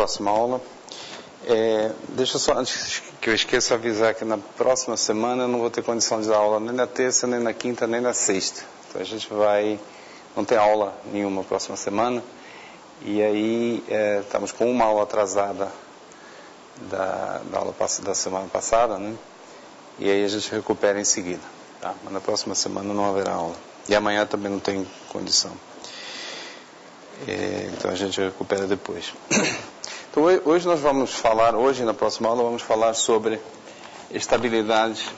próxima aula. Deixa eu só, antes que eu esqueça, avisar que na próxima semana eu não vou ter condição de dar aula nem na terça, nem na quinta, nem na sexta. Então a gente não tem aula nenhuma na próxima semana. E aí estamos com uma aula atrasada da aula da semana passada, né? E aí a gente recupera em seguida, tá? Mas na próxima semana não haverá aula. E amanhã também não tem condição. Então a gente recupera depois. Então hoje nós vamos falar, na próxima aula, vamos falar sobre estabilidade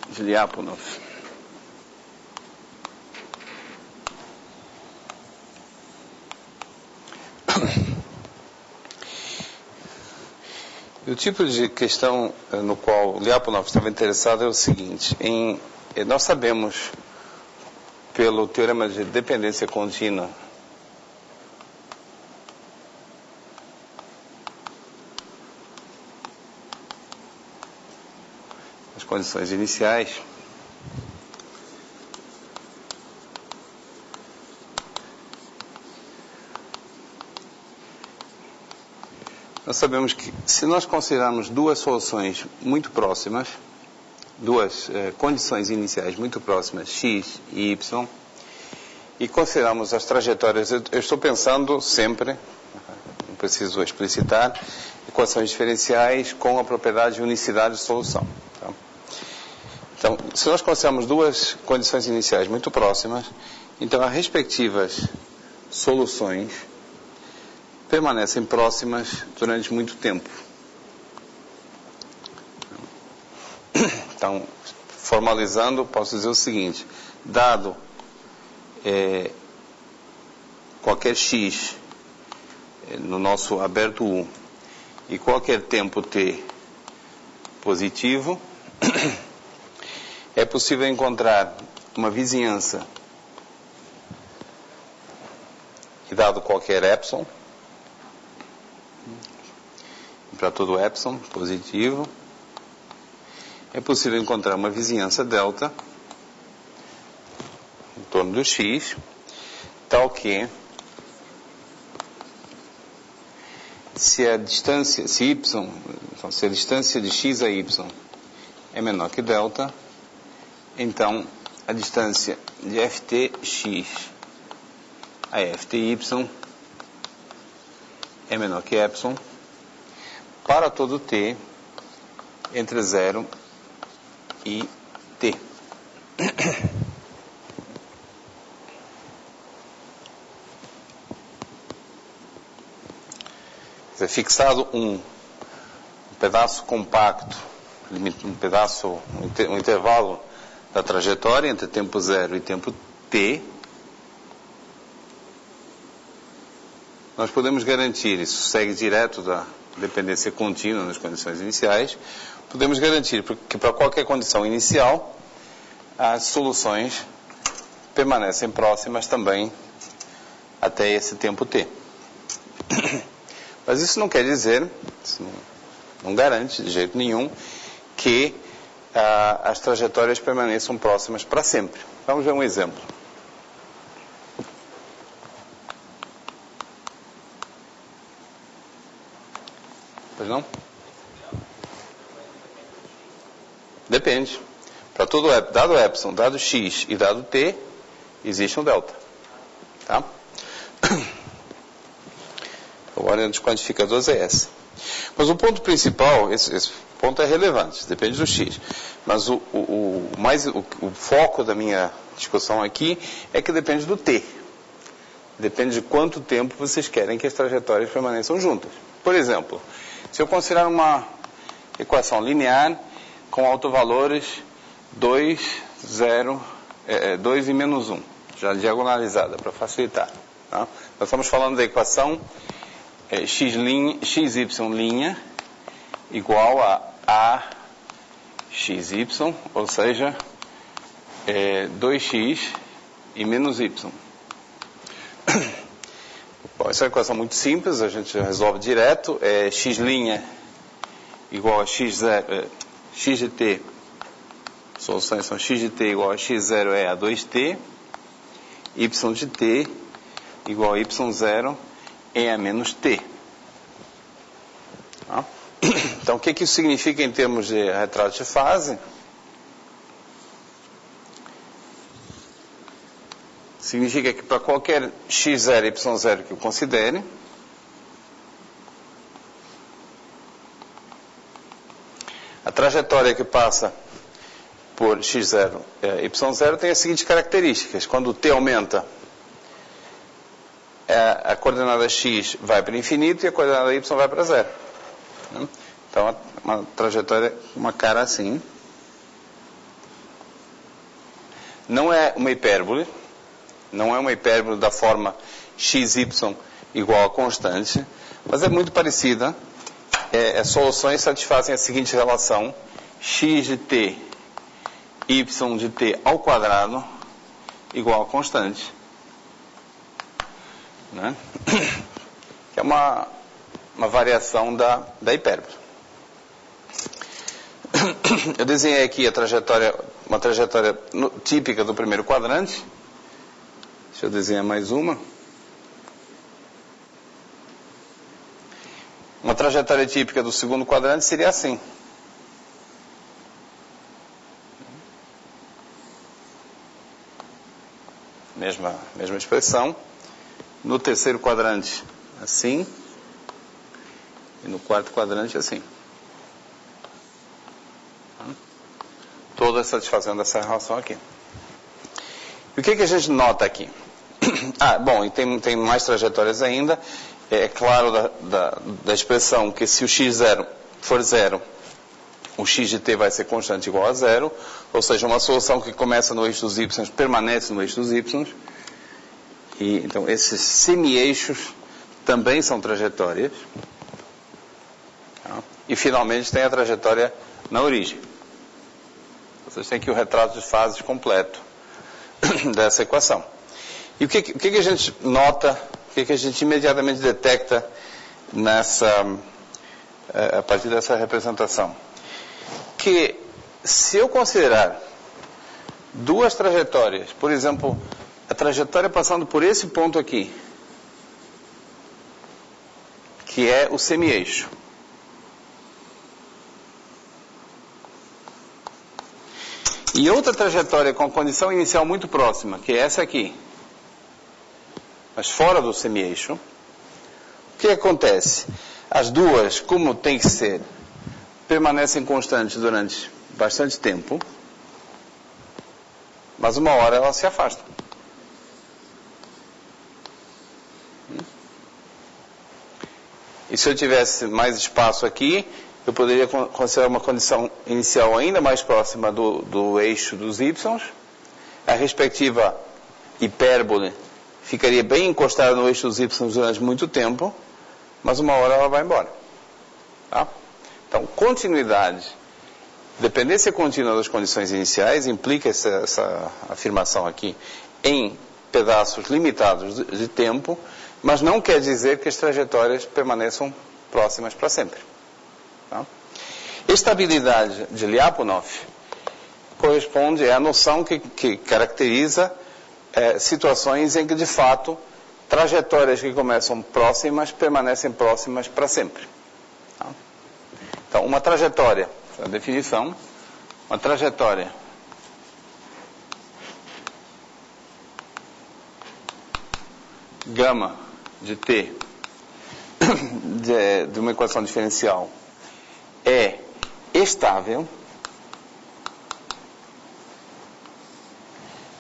de Lyapunov. E o tipo de questão no qual Lyapunov estava interessado é o seguinte: nós sabemos, pelo teorema de dependência contínua, as condições iniciais, nós sabemos que, se nós considerarmos duas soluções muito próximas, duas condições iniciais muito próximas, x e y, e considerarmos as trajetórias, eu estou pensando sempre, não preciso explicitar, equações diferenciais com a propriedade de unicidade de solução. Tá? Então, se nós considerarmos duas condições iniciais muito próximas, então as respectivas soluções permanecem próximas durante muito tempo. Então, formalizando, posso dizer o seguinte: dado qualquer x no nosso aberto U e qualquer tempo t positivo, é possível encontrar uma vizinhança, e dado qualquer epsilon, para todo epsilon positivo, é possível encontrar uma vizinhança delta em torno do x, tal que, se a distância de x a y é menor que delta, então a distância de ftx a fty é menor que epsilon para todo t entre 0 e t. Fixado um pedaço compacto, um intervalo da trajetória entre tempo 0 e tempo t, nós podemos garantir, isso segue direto da dependência contínua nas condições iniciais, podemos garantir que para qualquer condição inicial as soluções permanecem próximas também até esse tempo t. Mas isso não quer dizer, isso não garante de jeito nenhum, que as trajetórias permaneçam próximas para sempre. Vamos ver um exemplo. Pois não? Depende. Para todo dado epsilon, dado x e dado t, existe um delta. Tá? A ordem dos quantificadores é essa. Mas o ponto principal, esse ponto é relevante, depende do x. Mas o foco da minha discussão aqui é que depende do t. Depende de quanto tempo vocês querem que as trajetórias permaneçam juntas. Por exemplo, se eu considerar uma equação linear com autovalores 2 e menos 1, já diagonalizada, para facilitar. Tá? Nós estamos falando da equação xy' igual a xy, ou seja, 2x e menos y. Bom, essa é uma equação muito simples, a gente resolve direto. X' igual a x de t, soluções são x de t igual a x0 é a 2t, y de t igual a y0 em a menos t. Tá? Então, o que isso significa em termos de retrato de fase? Significa que para qualquer x0 e y0 que eu considere, a trajetória que passa por x0 e y0 tem as seguintes características. Quando o t aumenta, a coordenada x vai para infinito e a coordenada y vai para zero. Então, uma trajetória, uma cara assim. Não é uma hipérbole. Não é uma hipérbole da forma xy igual a constante, mas é muito parecida. As soluções satisfazem a seguinte relação: x de t, y de t ao quadrado igual a constante. Né? Que é uma variação da hipérbole. Eu desenhei aqui uma trajetória típica do primeiro quadrante. Deixa eu desenhar mais uma. Uma trajetória típica do segundo quadrante seria assim. Mesma expressão. No terceiro quadrante, assim. E no quarto quadrante, assim. Todas satisfazendo essa relação aqui. E o que a gente nota aqui? Bom, e tem mais trajetórias ainda. É claro da expressão que se o x0 for zero, o x de t vai ser constante igual a zero, ou seja, uma solução que começa no eixo dos y permanece no eixo dos y. E, então, esses semi-eixos também são trajetórias. Tá? E, finalmente, tem a trajetória na origem. Vocês têm aqui o retrato de fases completo dessa equação. E o que a gente nota, o que a gente imediatamente detecta a partir dessa representação? Que se eu considerar duas trajetórias, por exemplo, a trajetória passando por esse ponto aqui, que é o semi-eixo, e outra trajetória com a condição inicial muito próxima, que é essa aqui, mas fora do semi-eixo, o que acontece? As duas, como tem que ser, permanecem constantes durante bastante tempo, mas uma hora elas se afastam. E se eu tivesse mais espaço aqui, eu poderia considerar uma condição inicial ainda mais próxima do eixo dos y. A respectiva hipérbole ficaria bem encostada no eixo dos y durante muito tempo, mas uma hora ela vai embora. Tá? Então, continuidade, dependência contínua das condições iniciais, implica essa afirmação aqui em pedaços limitados de tempo, mas não quer dizer que as trajetórias permaneçam próximas para sempre. Tá? Estabilidade de Lyapunov corresponde à noção que caracteriza situações em que, de fato, trajetórias que começam próximas permanecem próximas para sempre. Tá? Então, uma trajetória, a definição, uma trajetória gama de t de uma equação diferencial é estável.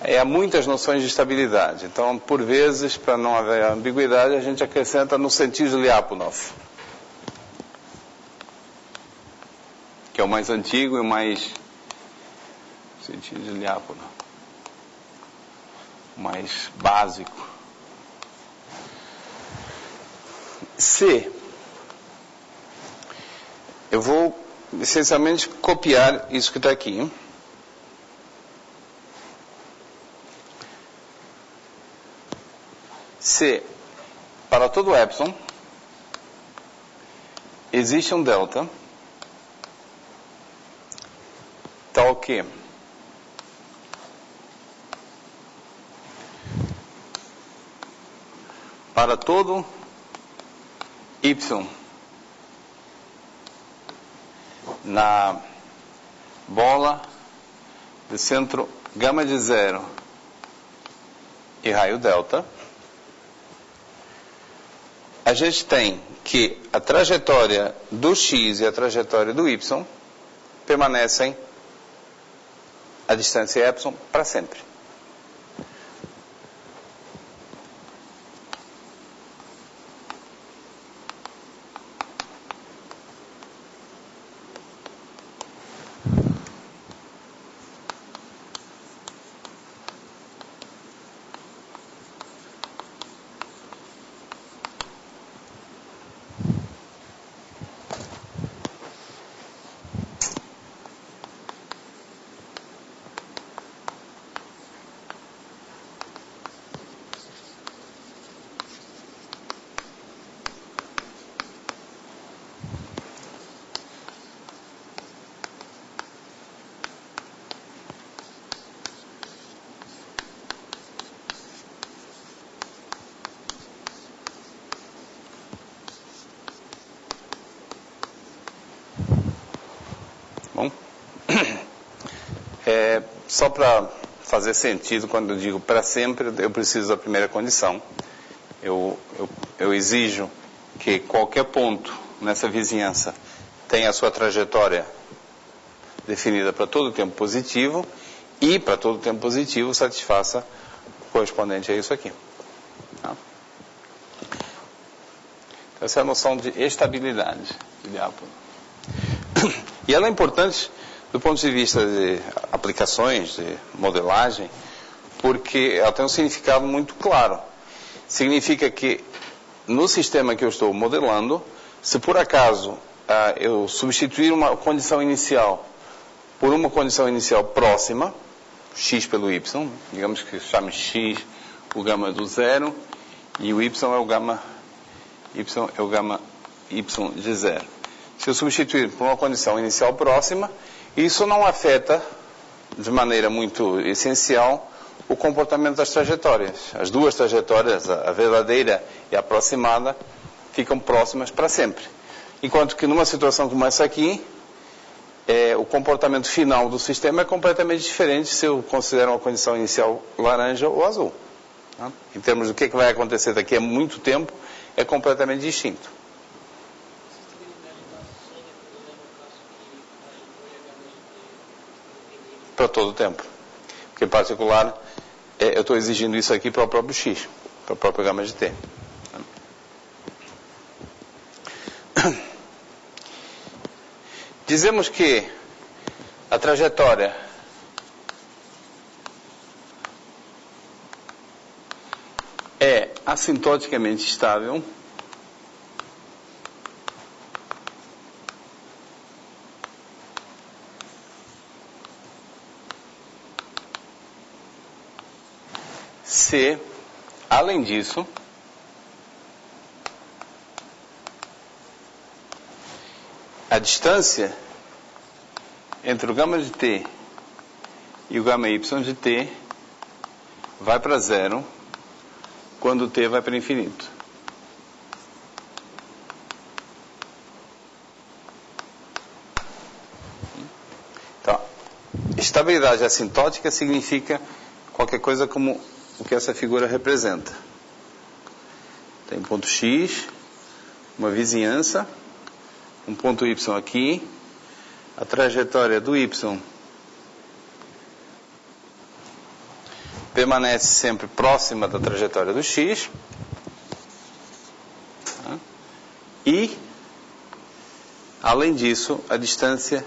Há muitas noções de estabilidade. Então, por vezes, para não haver ambiguidade, a gente acrescenta no sentido de Lyapunov, que é o mais antigo e o mais sentido de Lyapunov, o mais básico. Se eu vou essencialmente copiar isso que está aqui. Se para todo epsilon existe um delta tal que para todo y na bola de centro gama de zero e raio delta, a gente tem que a trajetória do x e a trajetória do y permanecem a distância epsilon para sempre. Bom, só para fazer sentido, quando eu digo para sempre, eu preciso da primeira condição. Eu exijo que qualquer ponto nessa vizinhança tenha a sua trajetória definida para todo o tempo positivo e para todo o tempo positivo satisfaça o correspondente a isso aqui. Tá? Então, essa é a noção de estabilidade de diápono. E ela é importante do ponto de vista de aplicações, de modelagem, porque ela tem um significado muito claro. Significa que no sistema que eu estou modelando, se por acaso eu substituir uma condição inicial por uma condição inicial próxima, x pelo y, digamos que chame x o gama do zero e o y é o gama y de zero. Se eu substituir por uma condição inicial próxima, isso não afeta de maneira muito essencial o comportamento das trajetórias. As duas trajetórias, a verdadeira e a aproximada, ficam próximas para sempre. Enquanto que numa situação como essa aqui, o comportamento final do sistema é completamente diferente se eu considero uma condição inicial laranja ou azul. Tá? Em termos do que vai acontecer daqui a muito tempo, é completamente distinto. Para todo o tempo. Porque, em particular, eu estou exigindo isso aqui para o próprio x, para o próprio gama de t. Dizemos que a trajetória é assintoticamente estável se, além disso, a distância entre o gama de t e o gama y de t vai para zero quando t vai para infinito. Então, estabilidade assintótica significa qualquer coisa como o que essa figura representa. Tem um ponto x, uma vizinhança, um ponto y aqui, a trajetória do y permanece sempre próxima da trajetória do x, e, além disso, a distância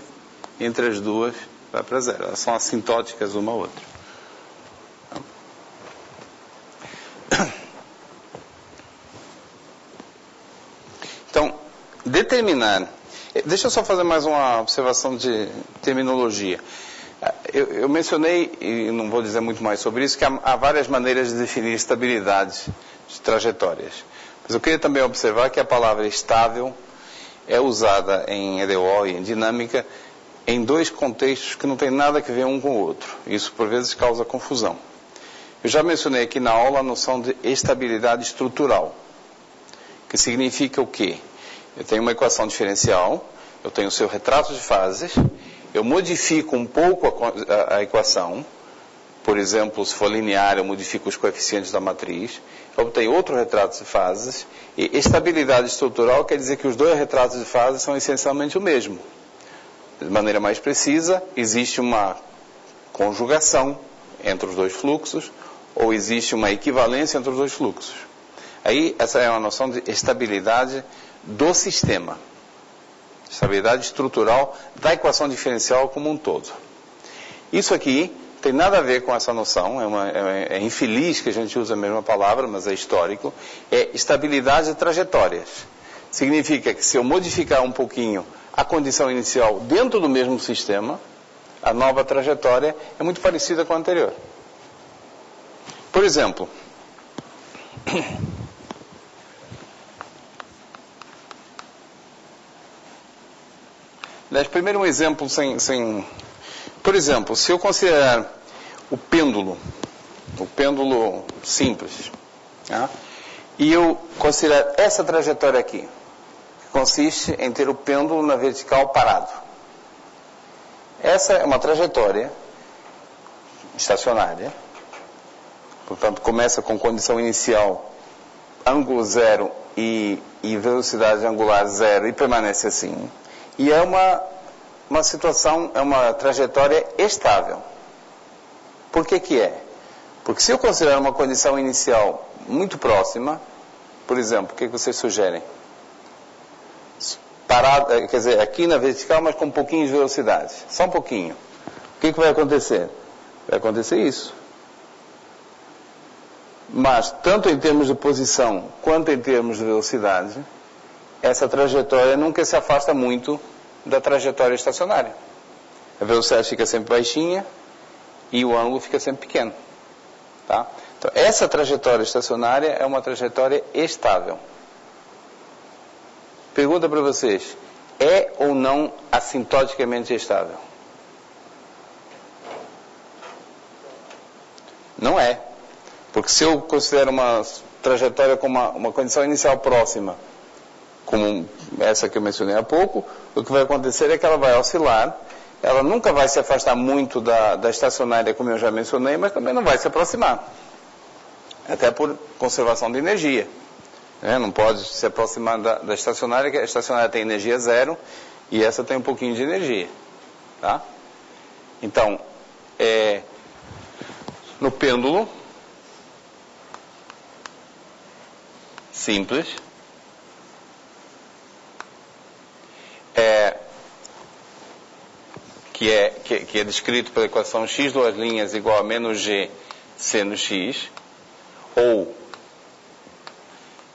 entre as duas vai para zero. Elas são assintóticas uma à outra. Então, determinar... Deixa eu só fazer mais uma observação de terminologia. Eu mencionei, e não vou dizer muito mais sobre isso, que há várias maneiras de definir estabilidade de trajetórias. Mas eu queria também observar que a palavra estável é usada em EDO e em dinâmica em dois contextos que não têm nada a ver um com o outro. Isso, por vezes, causa confusão. Eu já mencionei aqui na aula a noção de estabilidade estrutural. que significa o quê? Eu tenho uma equação diferencial, eu tenho o seu retrato de fases, eu modifico um pouco a equação, por exemplo, se for linear, eu modifico os coeficientes da matriz, eu obtenho outro retrato de fases, e estabilidade estrutural quer dizer que os dois retratos de fases são essencialmente o mesmo. De maneira mais precisa, existe uma conjugação entre os dois fluxos, ou existe uma equivalência entre os dois fluxos. Aí, essa é uma noção de estabilidade do sistema. Estabilidade estrutural da equação diferencial como um todo. Isso aqui tem nada a ver com essa noção, é infeliz que a gente use a mesma palavra, mas é histórico, é estabilidade de trajetórias. Significa que se eu modificar um pouquinho a condição inicial dentro do mesmo sistema, a nova trajetória é muito parecida com a anterior. Por exemplo, primeiro um exemplo Por exemplo, se eu considerar o pêndulo simples, tá? E eu considerar essa trajetória aqui, que consiste em ter o pêndulo na vertical parado. Essa é uma trajetória estacionária, portanto começa com condição inicial, ângulo zero e velocidade angular zero e permanece assim. E é uma situação, é uma trajetória estável. Por que que é? Porque se eu considerar uma condição inicial muito próxima, por exemplo, o que vocês sugerem? Parada, quer dizer, aqui na vertical, mas com um pouquinho de velocidade. Só um pouquinho. O que vai acontecer? Vai acontecer isso. Mas, tanto em termos de posição, quanto em termos de velocidade, essa trajetória nunca se afasta muito da trajetória estacionária. A velocidade fica sempre baixinha e o ângulo fica sempre pequeno. Tá? Então, essa trajetória estacionária é uma trajetória estável. Pergunta para vocês, é ou não assintoticamente estável? Não é. Porque se eu considero uma trajetória com uma condição inicial próxima, como essa que eu mencionei há pouco, o que vai acontecer é que ela vai oscilar, ela nunca vai se afastar muito da estacionária, como eu já mencionei, mas também não vai se aproximar. Até por conservação de energia. Não pode se aproximar da estacionária, que a estacionária tem energia zero, e essa tem um pouquinho de energia. Tá? Então, no pêndulo simples, que é descrito pela equação x duas linhas igual a menos g seno x, ou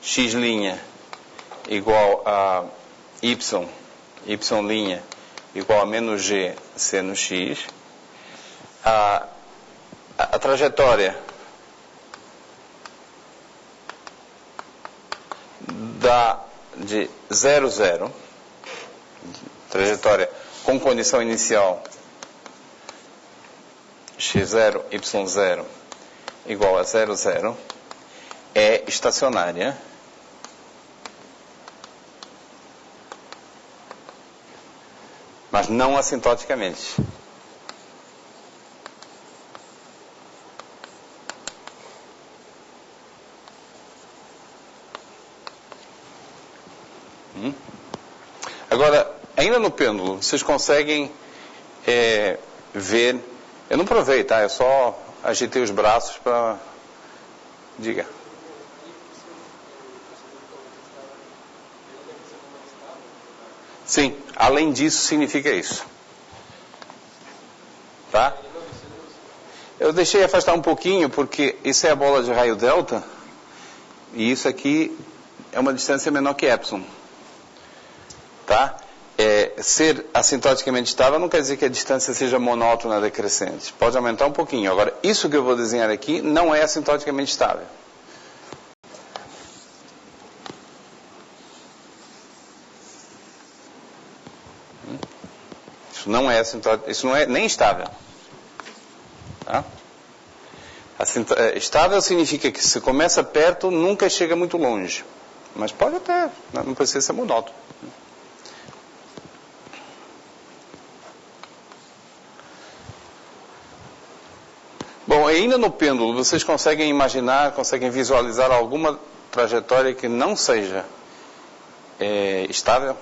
x' igual a y igual a menos g seno x, a trajetória de 0, 0, trajetória com condição inicial x0, y0 igual a 0, 0, é estacionária. Mas não assintoticamente. Agora, ainda no pêndulo, vocês conseguem ver... Eu não provei, tá? Eu só agitei os braços para... Diga. Sim, além disso significa isso. Tá? Eu deixei afastar um pouquinho porque isso é a bola de raio delta e isso aqui é uma distância menor que epsilon. Tá? Ser assintoticamente estável não quer dizer que a distância seja monótona decrescente. Pode aumentar um pouquinho. Agora, isso que eu vou desenhar aqui não é assintoticamente estável. Isso não é nem estável. Tá? Estável significa que se começa perto, nunca chega muito longe. Mas pode até, não precisa ser monótono. Bom, ainda no pêndulo, vocês conseguem imaginar, conseguem visualizar alguma trajetória que não seja estável?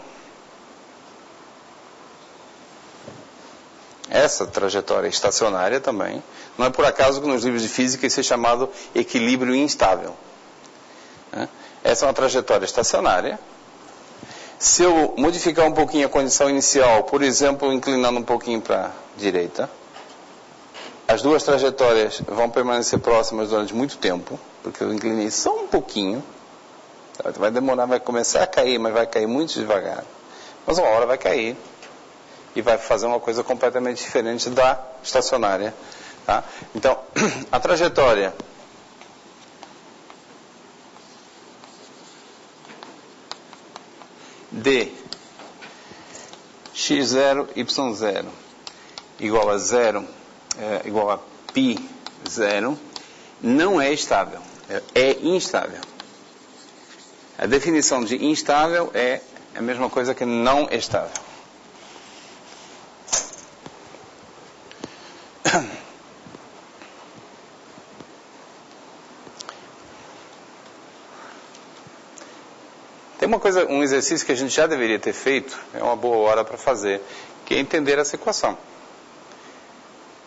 Essa trajetória estacionária também. Não é por acaso que nos livros de física isso é chamado equilíbrio instável. Essa é uma trajetória estacionária. Se eu modificar um pouquinho a condição inicial, por exemplo, inclinando um pouquinho para a direita, as duas trajetórias vão permanecer próximas durante muito tempo, porque eu inclinei só um pouquinho. Vai demorar, vai começar a cair, mas vai cair muito devagar. Mas uma hora vai cair e vai fazer uma coisa completamente diferente da estacionária. Tá? Então, a trajetória de x0, y0 igual a 0, igual a π0, não é estável, é instável. A definição de instável é a mesma coisa que não estável. Tem uma coisa, um exercício que a gente já deveria ter feito, é uma boa hora para fazer, que é entender essa equação.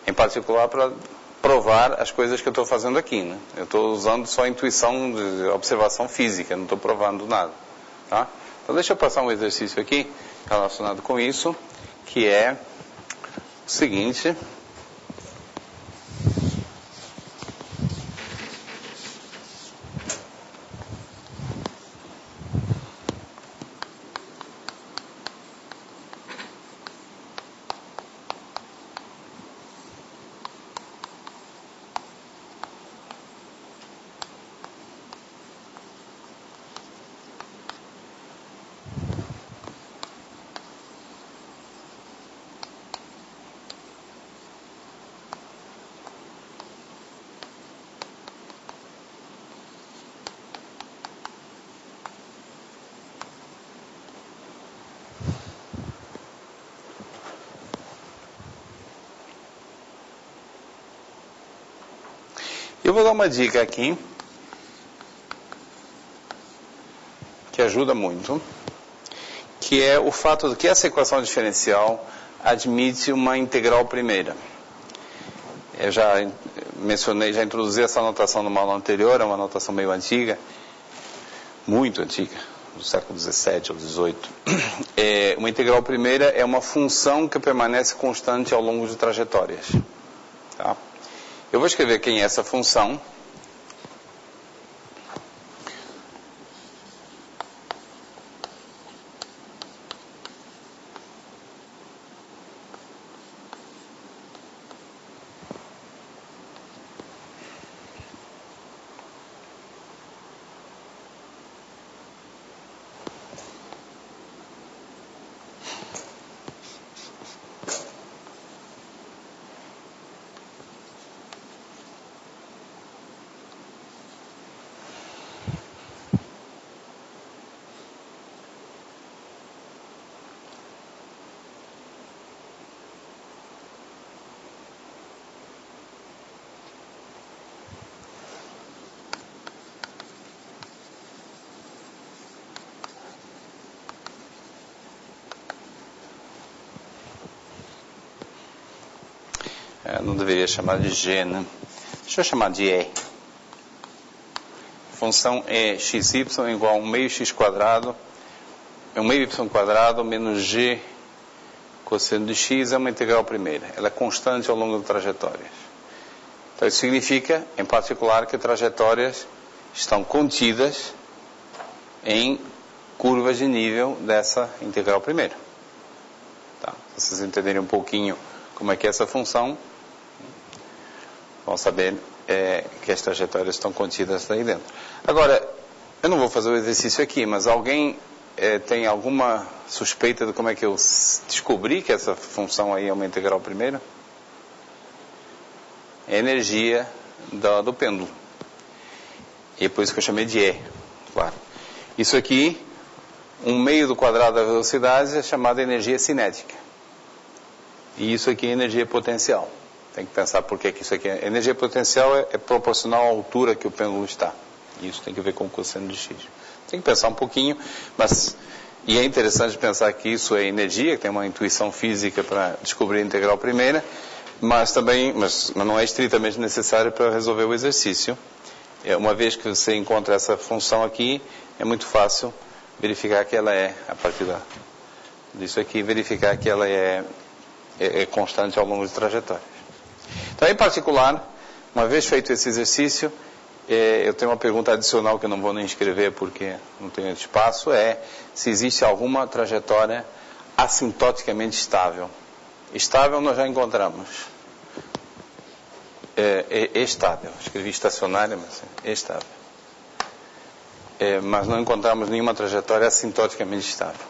Em particular para provar as coisas que eu estou fazendo aqui, né? Eu estou usando só a intuição de observação física, não estou provando nada. Tá? Então deixa eu passar um exercício aqui relacionado com isso, que é o seguinte. Eu vou dar uma dica aqui, que ajuda muito, que é o fato de que essa equação diferencial admite uma integral primeira. Eu já mencionei, já introduzi essa anotação numa aula anterior, é uma anotação meio antiga, muito antiga, do século XVII ou XVIII. Uma integral primeira é uma função que permanece constante ao longo de trajetórias. Tá? Eu vou escrever quem é essa função. Não deveria chamar de G, né? Deixa eu chamar de E. A função é xy igual a 1 meio x quadrado, 1 meio y quadrado menos g cosseno de x é uma integral primeira. Ela é constante ao longo de trajetórias. Então isso significa, em particular, que trajetórias estão contidas em curvas de nível dessa integral primeira. Tá? Se vocês entenderem um pouquinho como é que é essa função, vão saber que as trajetórias estão contidas aí dentro. Agora, eu não vou fazer o exercício aqui, mas alguém tem alguma suspeita de como é que eu descobri que essa função aí é uma integral primeira? É a energia do pêndulo. E é por isso que eu chamei de E, claro. Isso aqui, 1/2 do quadrado da velocidade é chamada energia cinética. E isso aqui é energia potencial. Tem que pensar por que isso aqui é. Energia potencial é proporcional à altura que o pêndulo está. Isso tem que ver com o cosseno de x. Tem que pensar um pouquinho, e é interessante pensar que isso é energia, que tem uma intuição física para descobrir a integral primeira, mas não é estritamente necessário para resolver o exercício. Uma vez que você encontra essa função aqui, é muito fácil verificar que ela a partir disso aqui, verificar que ela é constante ao longo de trajetórias. Então, em particular, uma vez feito esse exercício, eu tenho uma pergunta adicional que eu não vou nem escrever porque não tenho espaço, se existe alguma trajetória assintoticamente estável. Estável nós já encontramos. Estável. Escrevi estacionária, mas é estável. Mas não encontramos nenhuma trajetória assintoticamente estável.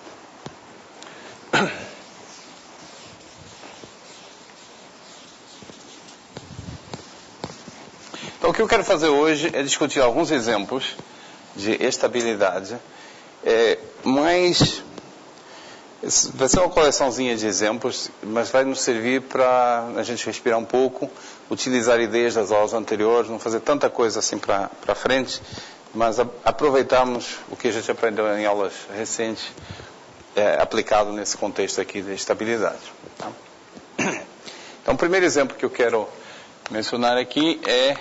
Então, o que eu quero fazer hoje é discutir alguns exemplos de estabilidade, mas vai ser uma coleçãozinha de exemplos, mas vai nos servir para a gente respirar um pouco, utilizar ideias das aulas anteriores, não fazer tanta coisa assim para frente, mas aproveitarmos o que a gente aprendeu em aulas recentes, aplicado nesse contexto aqui de estabilidade. Tá? Então, o primeiro exemplo que eu quero mencionar aqui é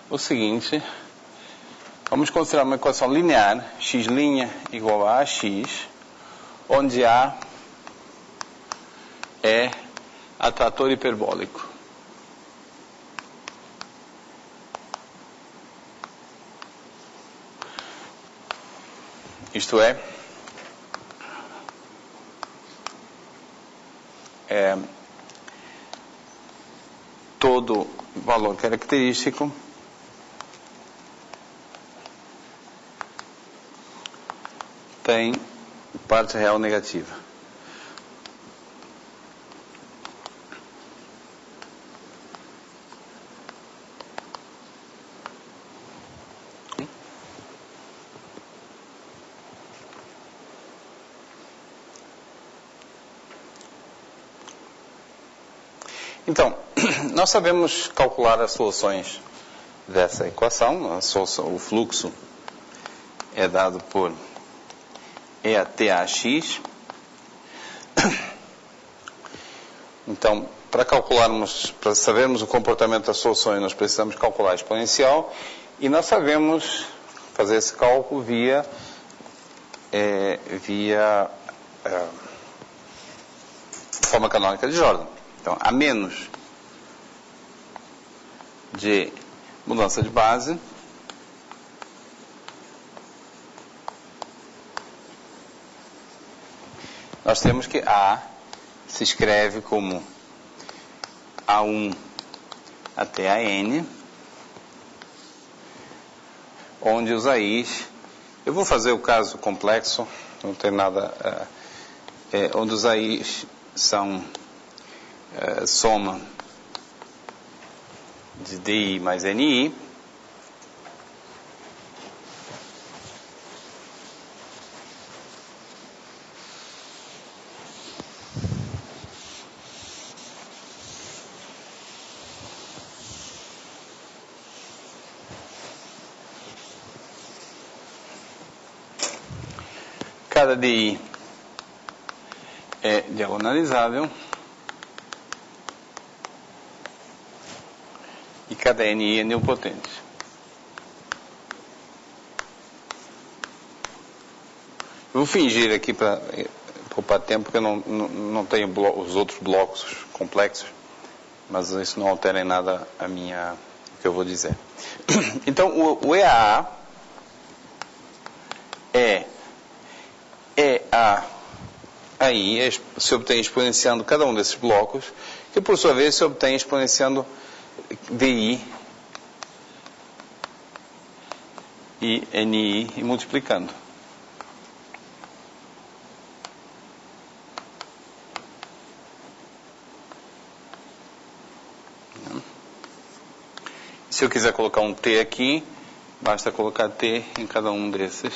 o seguinte: vamos considerar uma equação linear, x' igual a ax, onde A é atrator hiperbólico. Isto é, todo valor característico tem parte real negativa. Então, nós sabemos calcular as soluções dessa equação. O fluxo é dado por EATAX. Então, para sabermos o comportamento das soluções, nós precisamos calcular a exponencial, e nós sabemos fazer esse cálculo via forma canônica de Jordan. Então, a menos de mudança de base, nós temos que A se escreve como A1 até a N, onde os AIs, eu vou fazer o caso complexo, não tem nada, onde os AIs são soma de DI mais NI, cada DI é diagonalizável e cada NI é nilpotente. Eu vou fingir aqui para poupar tempo que eu não tenho os outros blocos complexos, mas isso não altera em nada o que eu vou dizer. Então, o EAA aí se obtém exponenciando cada um desses blocos, que por sua vez se obtém exponenciando DI e NI e multiplicando. Se eu quiser colocar um T aqui, basta colocar T em cada um desses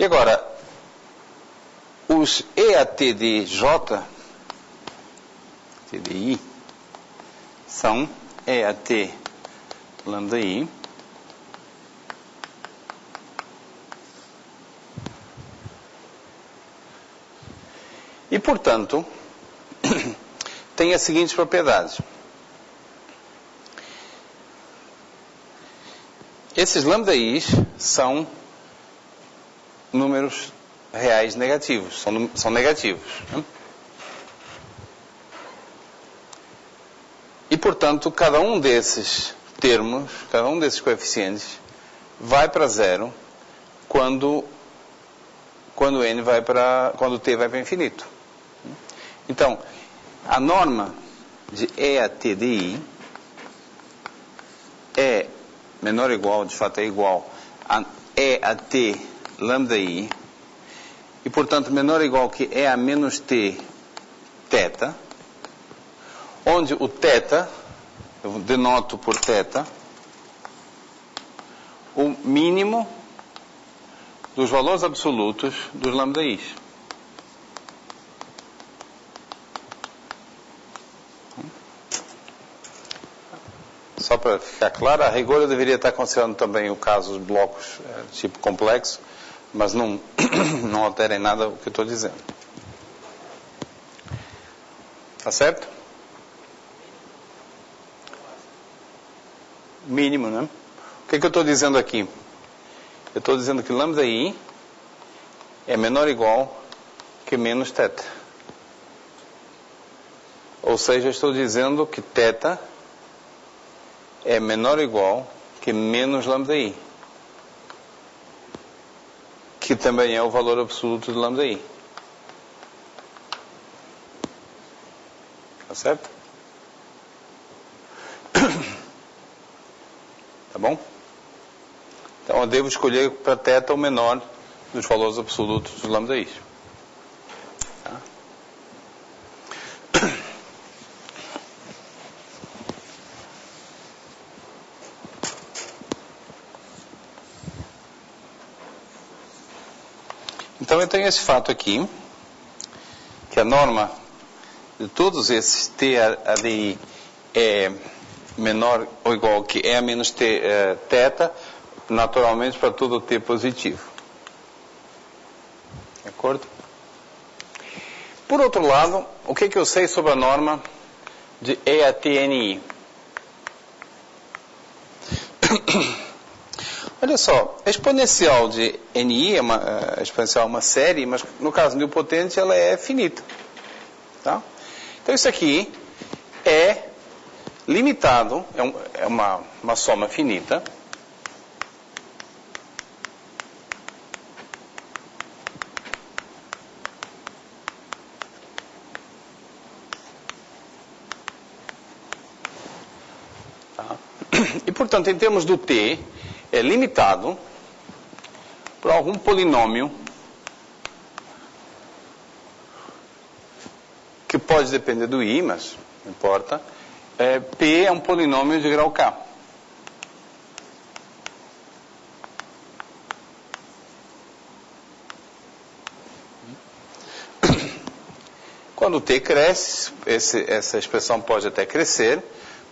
agora, os EAT-DJ, TDI, são EAT lambda I e, portanto, tem as seguintes propriedades. Esses lambda I's são números reais negativos, são negativos. Né? E, portanto, cada um desses termos, cada um desses coeficientes, vai para zero quando t vai para infinito. Então, a norma de EAT-DI é menor ou igual, de fato é igual a EAT lambda I, e, portanto, menor ou igual que EA menos T θ, onde o θ, eu denoto por θ, o mínimo dos valores absolutos dos lambda I's. Só para ficar claro, a rigor eu deveria estar considerando também o caso dos blocos tipo complexo, mas não altera em nada o que eu estou dizendo. Tá certo? Mínimo, né? O que eu estou dizendo aqui? Eu estou dizendo que lambda I é menor ou igual que menos θ. Ou seja, eu estou dizendo que θ é menor ou igual que menos lambda I, que também é o valor absoluto de lambda I. Tá certo? Tá bom? Então eu devo escolher para θ o menor dos valores absolutos dos lambda I. Tá? Então eu tenho esse fato aqui, que a norma de todos esses TADI é menor ou igual que E a menos θ, naturalmente para todo T positivo. De acordo? Por outro lado, o que eu sei sobre a norma de EAT-NI? Olha só, a exponencial de NI a exponencial é uma série, mas no caso nilpotente ela é finita. Tá? Então isso aqui é limitado, é uma soma finita. Tá? E, portanto, em termos do t, é limitado por algum polinômio que pode depender do i, mas não importa. P é um polinômio de grau k. Quando t cresce, essa expressão pode até crescer,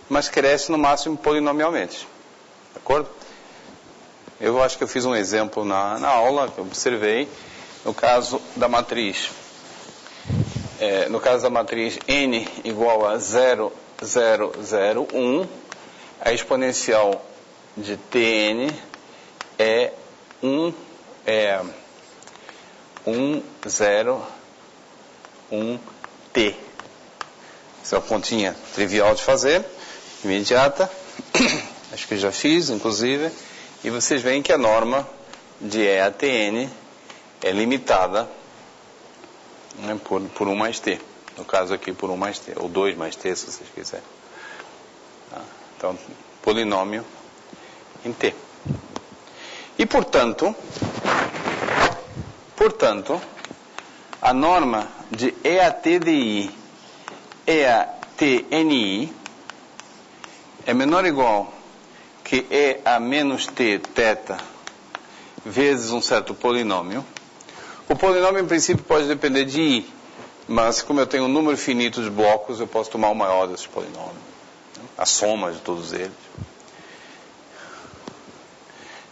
mas cresce no máximo polinomialmente. De acordo? Eu acho que eu fiz um exemplo na aula, que eu observei, no caso da matriz. No caso da matriz n igual a 0, 0, 0, 1, a exponencial de tn é 1, 0, 1, t. Essa é uma continha trivial de fazer, imediata. Acho que eu já fiz, inclusive. E vocês veem que a norma de EATN é limitada, né, por 1 mais t. No caso aqui, por 1 mais t. Ou 2 mais t, se vocês quiserem. Tá? Então, polinômio em t. E, portanto, a norma de EAT-DI, EAT-NI, é menor ou igual que E a menos t θ vezes um certo polinômio, O polinômio, em princípio, pode depender de i, mas como eu tenho um número finito de blocos, eu posso tomar o maior desses polinômios, a soma de todos eles.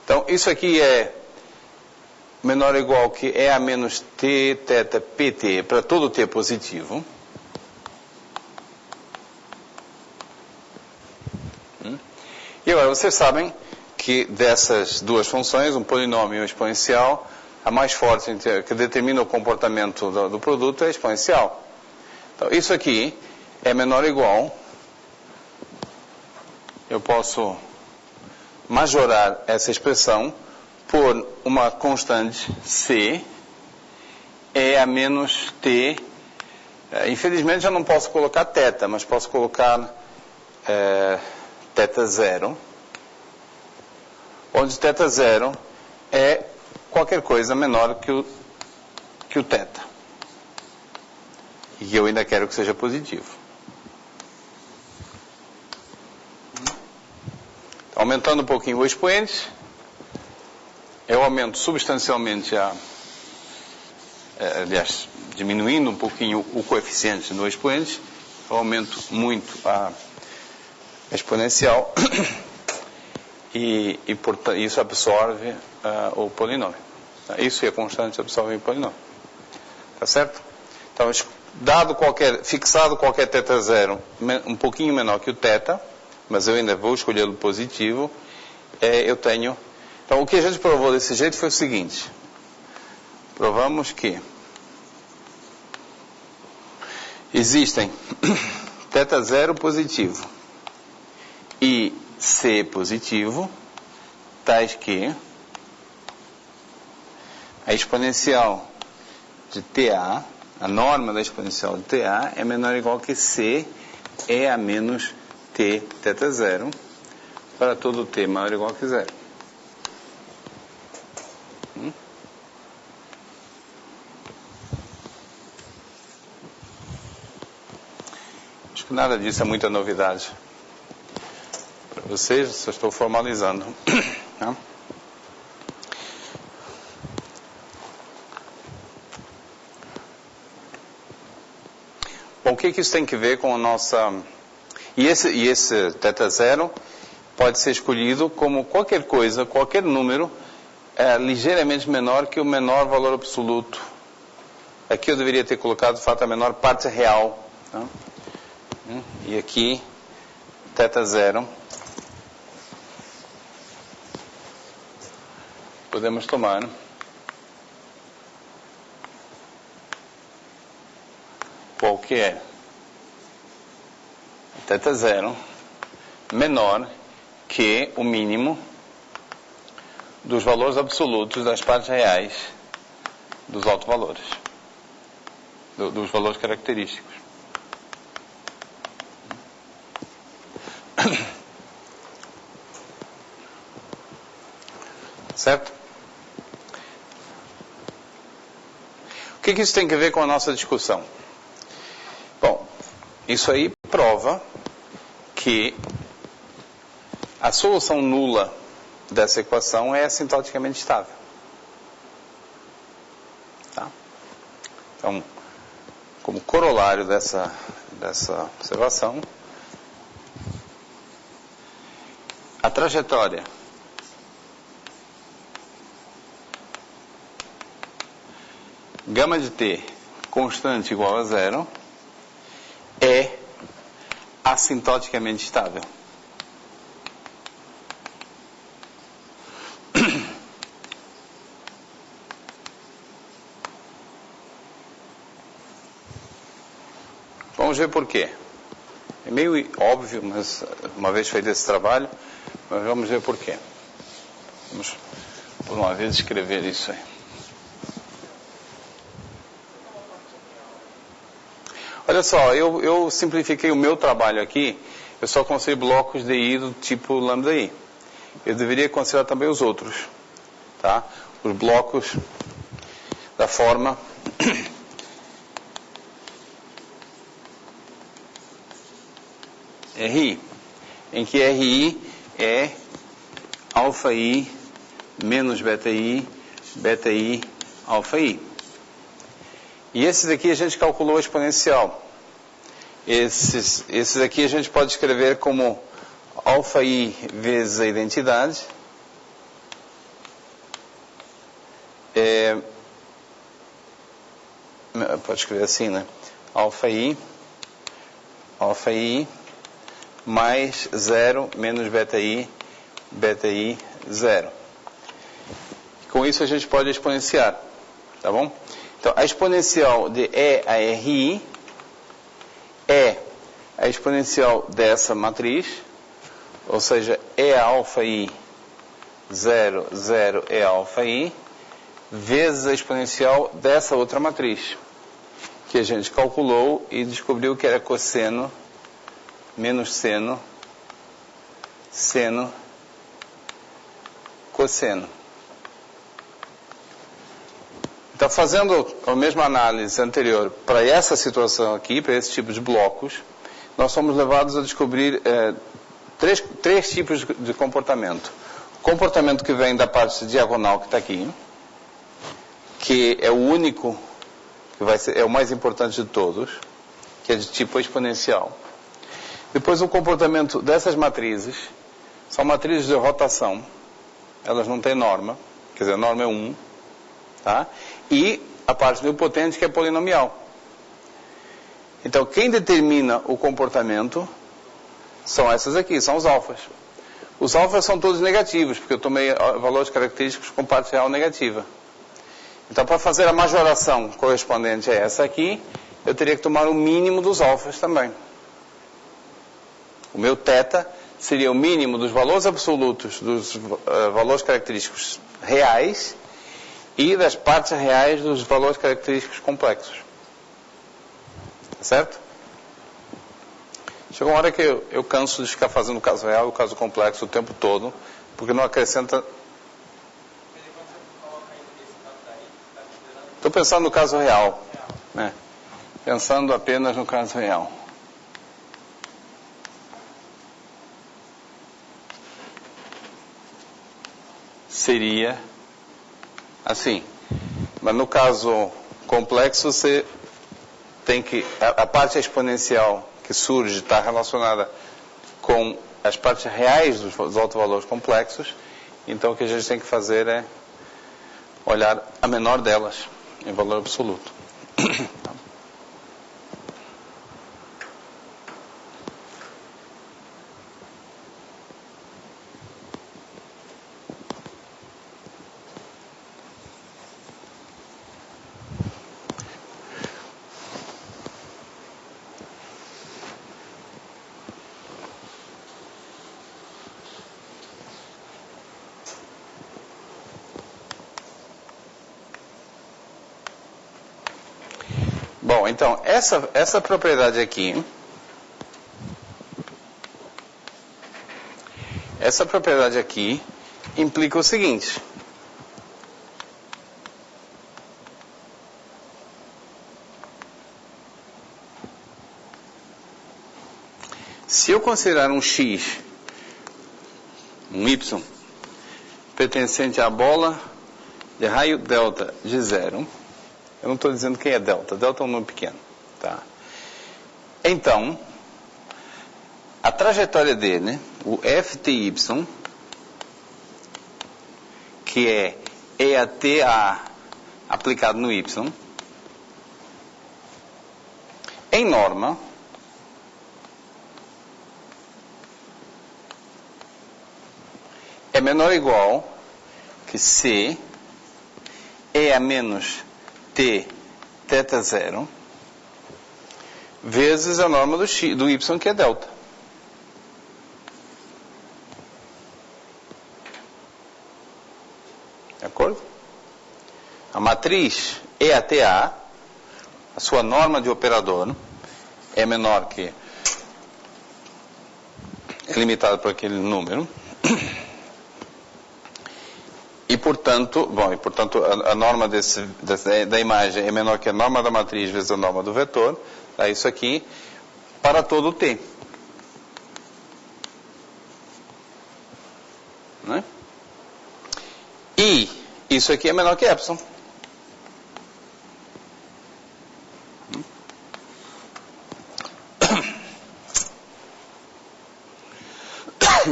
Então, isso aqui é menor ou igual que E a menos t, θ, pt, para todo t positivo. E agora, vocês sabem que dessas duas funções, um polinômio e um exponencial, a mais forte que determina o comportamento do produto é a exponencial. Então, isso aqui é menor ou igual. Eu posso majorar essa expressão por uma constante C, E a menos T. Infelizmente, eu não posso colocar θ, mas posso colocar θ0, onde θ0 é qualquer coisa menor que o θ. E eu ainda quero que seja positivo. Aumentando um pouquinho o expoente, eu aumento substancialmente aliás, diminuindo um pouquinho o coeficiente no expoente, eu aumento muito a exponencial e portanto, isso absorve o polinômio. Isso e a constante absorvem o polinômio. Tá certo? Então, fixado qualquer θ0 um pouquinho menor que o θ, mas eu ainda vou escolher o positivo, eu tenho... Então, o que a gente provou desse jeito foi o seguinte. Provamos que existem θ0 positivo e C positivo, tais que a exponencial de TA, a norma da exponencial de TA é menor ou igual que C E a menos T θ0 para todo T maior ou igual que zero. Acho que nada disso é muita novidade para vocês, só estou formalizando. Tá? Bom, o que isso tem que ver com a nossa... E esse θ0 pode ser escolhido como qualquer coisa, qualquer número, ligeiramente menor que o menor valor absoluto. Aqui eu deveria ter colocado, de fato, a menor parte real. Tá? E aqui, θ0, podemos tomar qualquer θ0 menor que o mínimo dos valores absolutos das partes reais dos autovalores, dos valores característicos. Certo? O que isso tem a ver com a nossa discussão? Bom, isso aí prova que a solução nula dessa equação é assintoticamente estável. Tá? Então, como corolário dessa observação, a trajetória gama de t constante igual a zero é assintoticamente estável. Vamos ver por quê. É meio óbvio, mas uma vez feito esse trabalho, mas vamos ver por quê. Vamos, por uma vez, escrever isso aí. Olha só, eu simplifiquei o meu trabalho aqui, eu só considerei blocos de I do tipo lambda I. Eu deveria considerar também os outros, tá? Os blocos da forma RI, em que RI é alfa I menos beta I, alfa I. E esses aqui a gente calculou a exponencial. Esses aqui a gente pode escrever como αi vezes a identidade. Pode escrever assim, né? αi mais 0 menos beta-i 0. Com isso a gente pode exponenciar, tá bom? Então, a exponencial de E a RI é a exponencial dessa matriz, ou seja, E αi 0, 0 é αi, vezes a exponencial dessa outra matriz, que a gente calculou e descobriu que era cosseno menos seno, seno, cosseno. Então, fazendo a mesma análise anterior para essa situação aqui, para esse tipo de blocos, nós somos levados a descobrir três tipos de comportamento. O comportamento que vem da parte diagonal que está aqui, que é o único, que vai ser, é o mais importante de todos, que é de tipo exponencial. Depois o comportamento dessas matrizes, são matrizes de rotação, elas não têm norma, quer dizer, a norma é 1, tá? E a parte nilpotente que é polinomial. Então, quem determina o comportamento são essas aqui, são os alfas. Os alfas são todos negativos, porque eu tomei valores característicos com parte real negativa. Então, para fazer a majoração correspondente a essa aqui, eu teria que tomar o mínimo dos alfas também. O meu θ seria o mínimo dos valores absolutos, dos valores característicos reais e das partes reais dos valores característicos complexos. Certo? Chegou uma hora que eu canso de ficar fazendo o caso real e o caso complexo o tempo todo, porque não acrescenta... Estou pensando no caso real, né? Pensando apenas no caso real. Seria assim. Mas no caso complexo, você tem que... A parte exponencial que surge está relacionada com as partes reais dos autovalores complexos. Então o que a gente tem que fazer é olhar a menor delas em valor absoluto. Bom, então, essa propriedade aqui, implica o seguinte. Se eu considerar um x, um y, pertencente à bola de raio delta de 0, eu não estou dizendo quem é delta. Delta é um número pequeno. Tá? Então, a trajetória dele, o FTY, que é EATA aplicado no Y, em norma, é menor ou igual que C E a menos T θ 0 vezes a norma do Y, que é delta. De acordo? A matriz EATA, a sua norma de operador, é menor que... é limitada por aquele número. E, portanto, a norma da imagem é menor que a norma da matriz vezes a norma do vetor. É isso aqui para todo o T. Né? E isso aqui é menor que epsilon.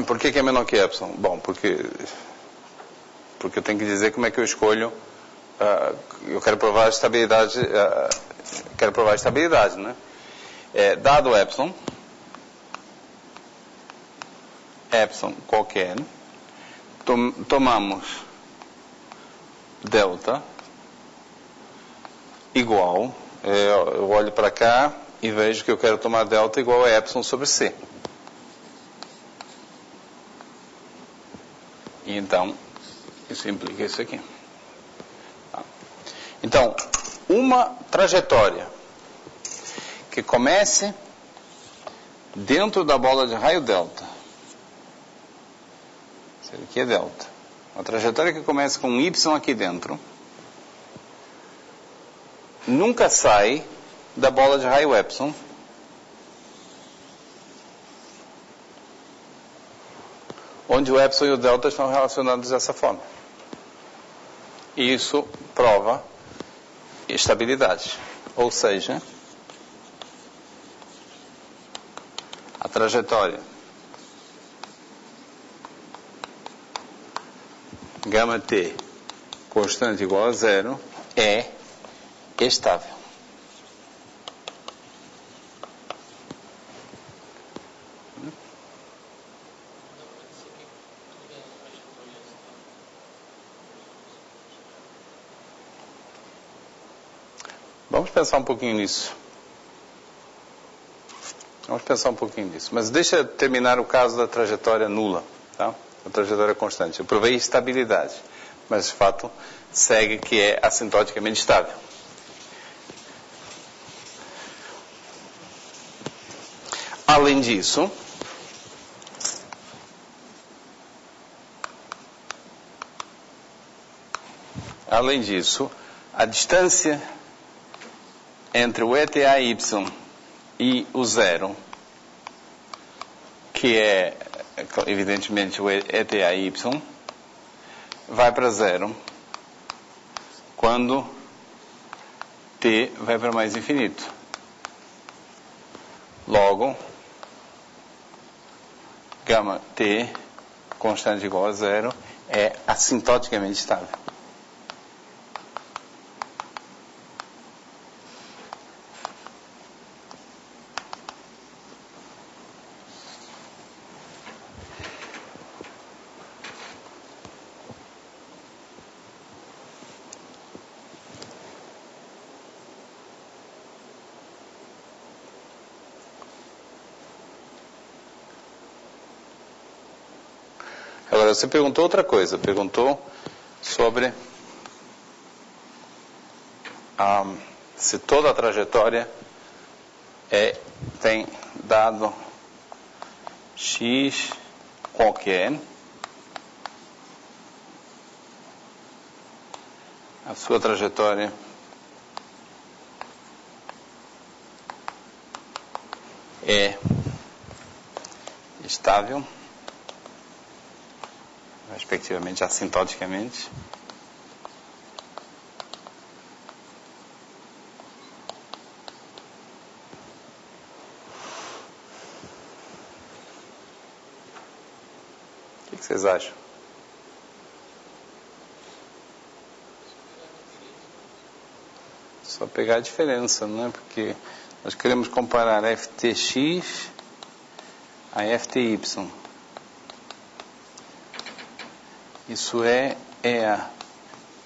Por que é menor que epsilon? Bom, porque eu tenho que dizer como é que eu escolho. Eu quero provar a estabilidade. Quero provar a estabilidade, né? Dado epsilon qualquer, tomamos delta igual. Eu olho para cá e vejo que eu quero tomar delta igual a epsilon sobre C. E então, isso implica isso aqui. Então, uma trajetória que comece dentro da bola de raio delta. Isso aqui é delta. Uma trajetória que comece com um Y aqui dentro nunca sai da bola de raio epsilon onde o epsilon e o delta estão relacionados dessa forma. E isso prova estabilidade. Ou seja, a trajetória gama t constante igual a zero é estável. Vamos pensar um pouquinho nisso. Mas deixa eu terminar o caso da trajetória nula, tá? A trajetória constante. Eu provei estabilidade, mas de fato segue que é assintoticamente estável. Além disso, a distância entre o ETAY e o zero, que é, evidentemente, o ETAY, vai para zero quando t vai para mais infinito. Logo, gama t constante igual a zero é assintoticamente estável. Agora, você perguntou outra coisa. Perguntou sobre se toda a trajetória tem dado x qualquer, a sua trajetória é estável, respectivamente, assintoticamente. O que vocês acham? Só pegar a diferença, não é? Porque nós queremos comparar ftx a fty. Isso é a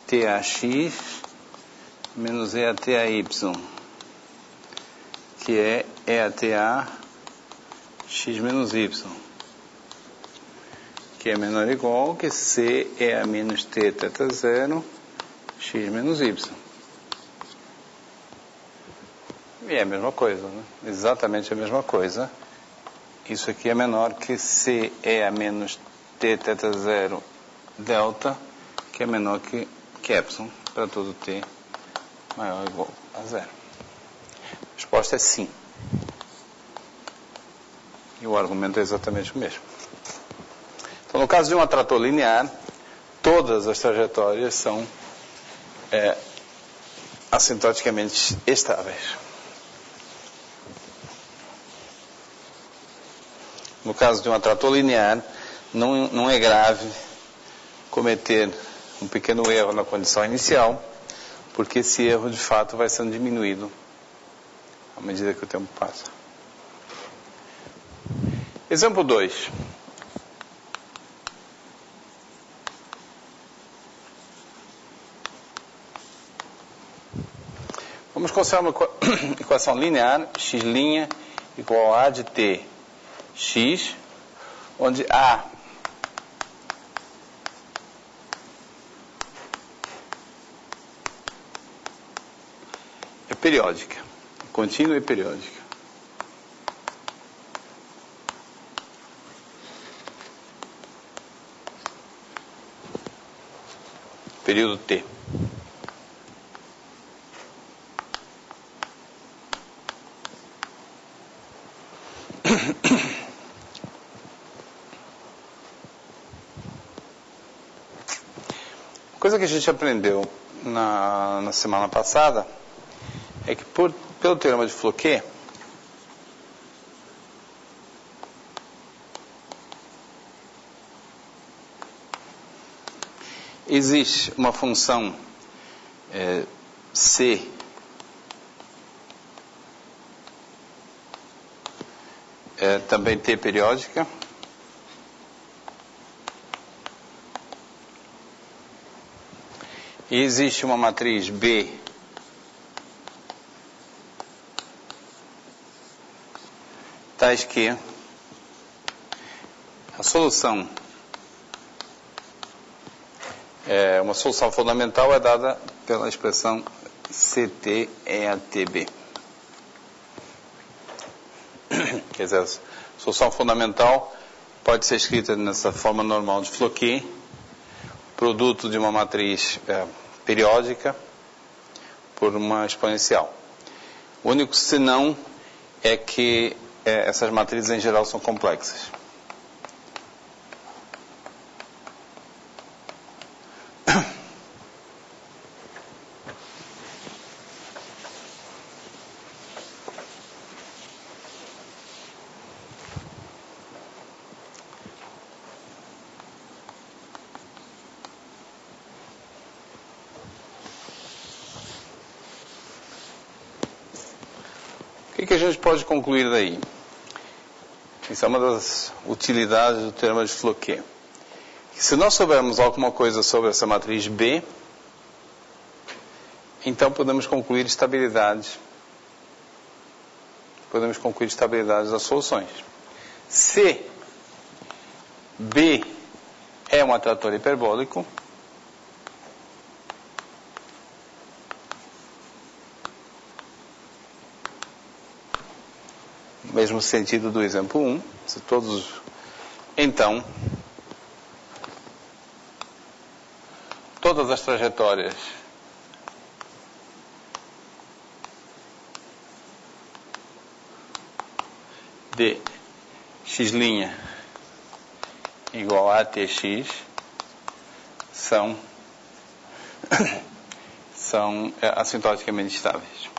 TAX menos EATAY, que é EATA x menos y, que é menor ou igual que C é a menos T θ zero x menos y. E é a mesma coisa, né? Exatamente a mesma coisa. Isso aqui é menor que C é a menos T θ zero delta, que é menor que epsilon, para todo t maior ou igual a zero. A resposta é sim. E o argumento é exatamente o mesmo. Então, no caso de um atrator linear, todas as trajetórias são assintoticamente estáveis. No caso de um atrator linear, não é grave cometer um pequeno erro na condição inicial, porque esse erro de fato vai sendo diminuído à medida que o tempo passa. Exemplo 2. Vamos considerar uma equação linear, x' igual a de t x, onde A é periódica, contínua e periódica. Período T. Coisa que a gente aprendeu na semana passada é que pelo teorema de Floquet, existe uma função C também T periódica, e existe uma matriz B tais que a solução uma solução fundamental é dada pela expressão CT EATB. Quer dizer, a solução fundamental pode ser escrita nessa forma normal de Floquet, produto de uma matriz periódica por uma exponencial. O único senão é que essas matrizes em geral são complexas. O que a gente pode concluir daí? Isso é uma das utilidades do teorema de Floquet. Se nós soubermos alguma coisa sobre essa matriz B, então podemos concluir estabilidade. Podemos concluir estabilidade das soluções. Se B é um atrator hiperbólico, mesmo sentido do exemplo 1, se todos, então, todas as trajetórias de x' igual a tx são assintoticamente estáveis.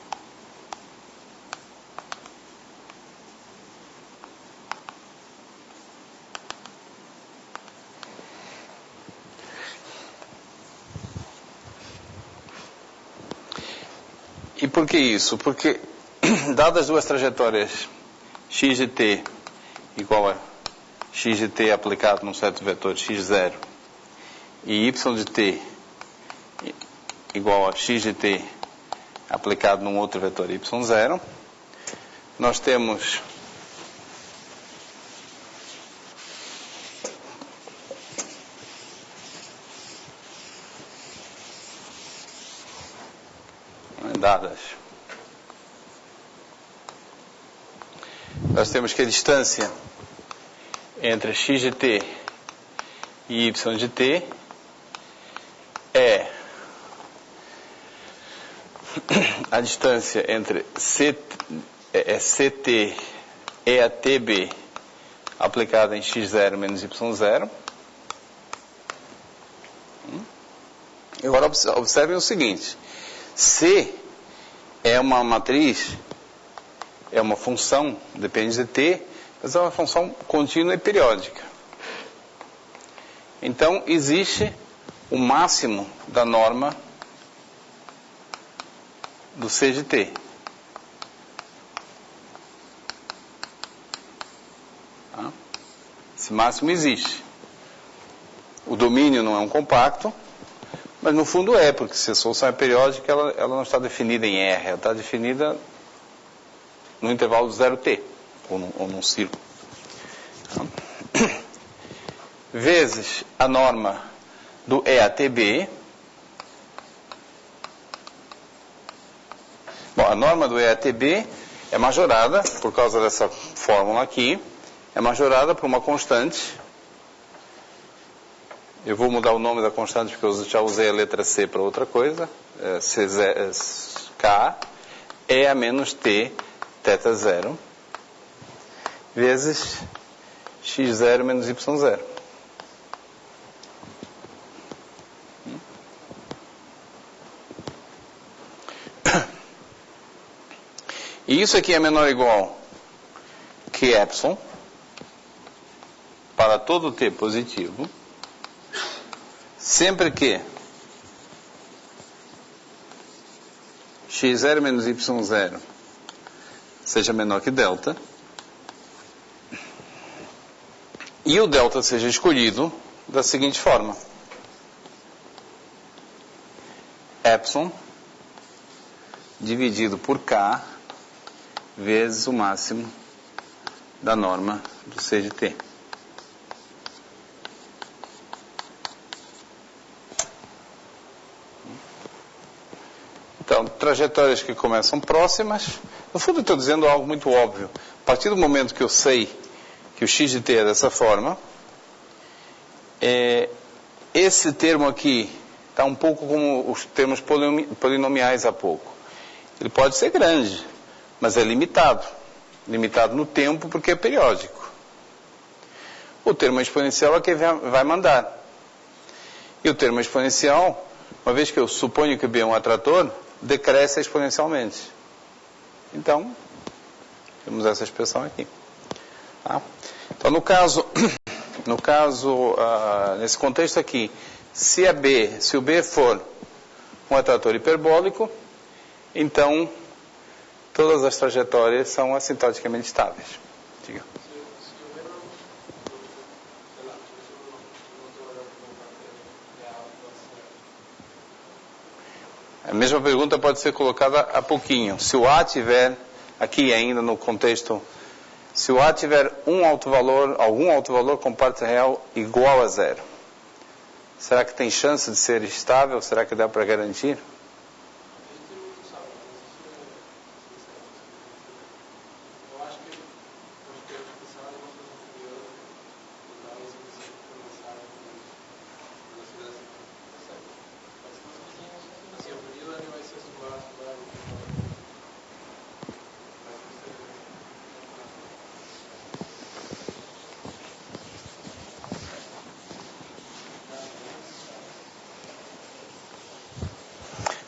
E por que isso? Porque, dadas as duas trajetórias x de t igual a x de t aplicado num certo vetor x0 e y de t igual a x de t aplicado num outro vetor y0, nós temos dadas. Nós temos que a distância entre x de t e y de t é a distância entre CT e a TB aplicada em x0 menos y0. Agora observem o seguinte: C é uma matriz, é uma função, depende de t, mas é uma função contínua e periódica. Então, existe o máximo da norma do C de T. Tá? Esse máximo existe. O domínio não é um compacto, mas no fundo é, porque se a solução é periódica, ela não está definida em R, ela está definida no intervalo de 0t, ou num círculo. Vezes a norma do E até B. Bom, a norma do E até B é majorada, por causa dessa fórmula aqui, é majorada por uma constante. Eu vou mudar o nome da constante porque eu já usei a letra C para outra coisa. K E a menos T, θ 0, vezes x0 menos y0. E isso aqui é menor ou igual que epsilon para todo t positivo, sempre que x0 menos y0 seja menor que delta, e o delta seja escolhido da seguinte forma: epsilon dividido por k vezes o máximo da norma do C de T. Então, trajetórias que começam próximas. No fundo, eu estou dizendo algo muito óbvio. A partir do momento que eu sei que o x de t é dessa forma, esse termo aqui está um pouco como os termos polinomiais há pouco. Ele pode ser grande, mas é limitado. Limitado no tempo porque é periódico. O termo exponencial é quem vai mandar. E o termo exponencial, uma vez que eu suponho que B é um atrator, decresce exponencialmente. Então, temos essa expressão aqui. Tá? Então, nesse contexto aqui, se o B for um atrator hiperbólico, então todas as trajetórias são assintoticamente estáveis. Diga. A mesma pergunta pode ser colocada há pouquinho. Se o A tiver, aqui ainda no contexto, se o A tiver algum autovalor com parte real igual a 0, será que tem chance de ser estável? Será que dá para garantir?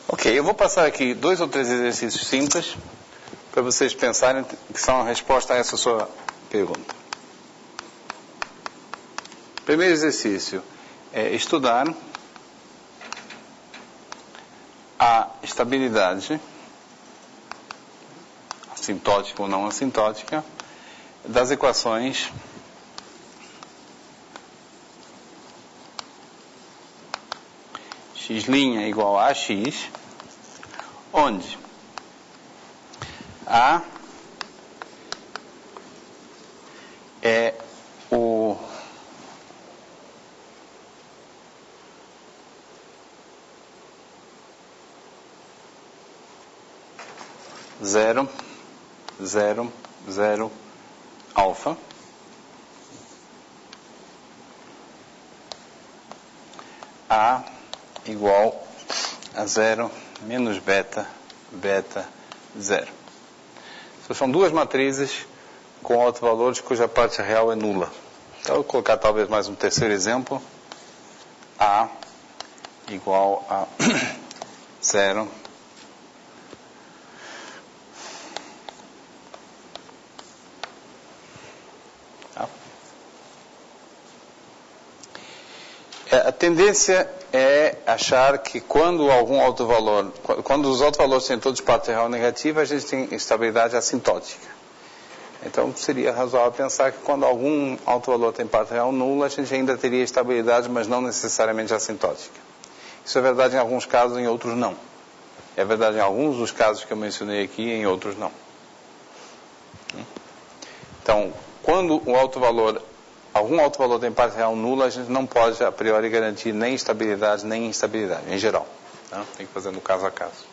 Ok, eu vou passar aqui 2 ou 3 exercícios simples para vocês pensarem que são a resposta a essa sua pergunta. Primeiro exercício é estudar a estabilidade assintótica ou não assintótica das equações x' igual a x, onde A é o zero, zero, zero, alfa. A igual a 0 menos beta, beta, 0. Essas são duas matrizes com autovalores cuja parte real é nula. Então, eu vou colocar talvez mais um terceiro exemplo. A igual a 0. A tendência é achar que quando os autovalores têm todos parte real negativa, a gente tem estabilidade assintótica. Então seria razoável pensar que quando algum autovalor tem parte real nula, a gente ainda teria estabilidade, mas não necessariamente assintótica. Isso é verdade em alguns casos, em outros não. É verdade em alguns dos casos que eu mencionei aqui, em outros não. Então, quando algum autovalor tem parte real nula, a gente não pode a priori garantir nem estabilidade nem instabilidade, em geral. Tá? Tem que fazer no caso a caso.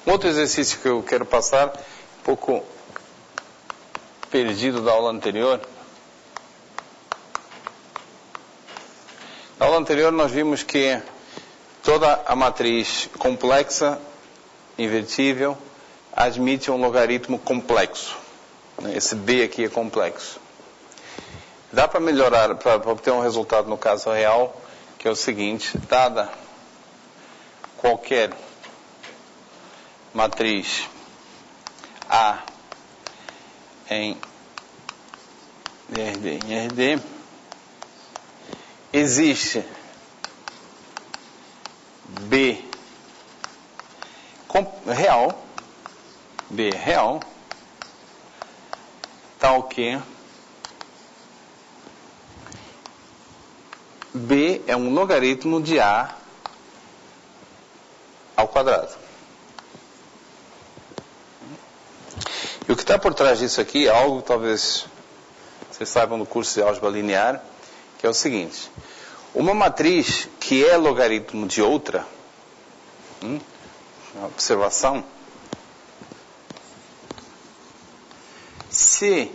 Um outro exercício que eu quero passar, um pouco perdido da aula anterior. Na aula anterior nós vimos que toda a matriz complexa, invertível, admite um logaritmo complexo. Esse B aqui é complexo. Dá para melhorar, para obter um resultado no caso real, que é o seguinte: dada qualquer matriz A em RD, existe B real, tal que B é um logaritmo de A ao quadrado. E o que está por trás disso aqui é algo que talvez vocês saibam no curso de álgebra linear, que é o seguinte: uma matriz que é logaritmo de outra, uma observação, se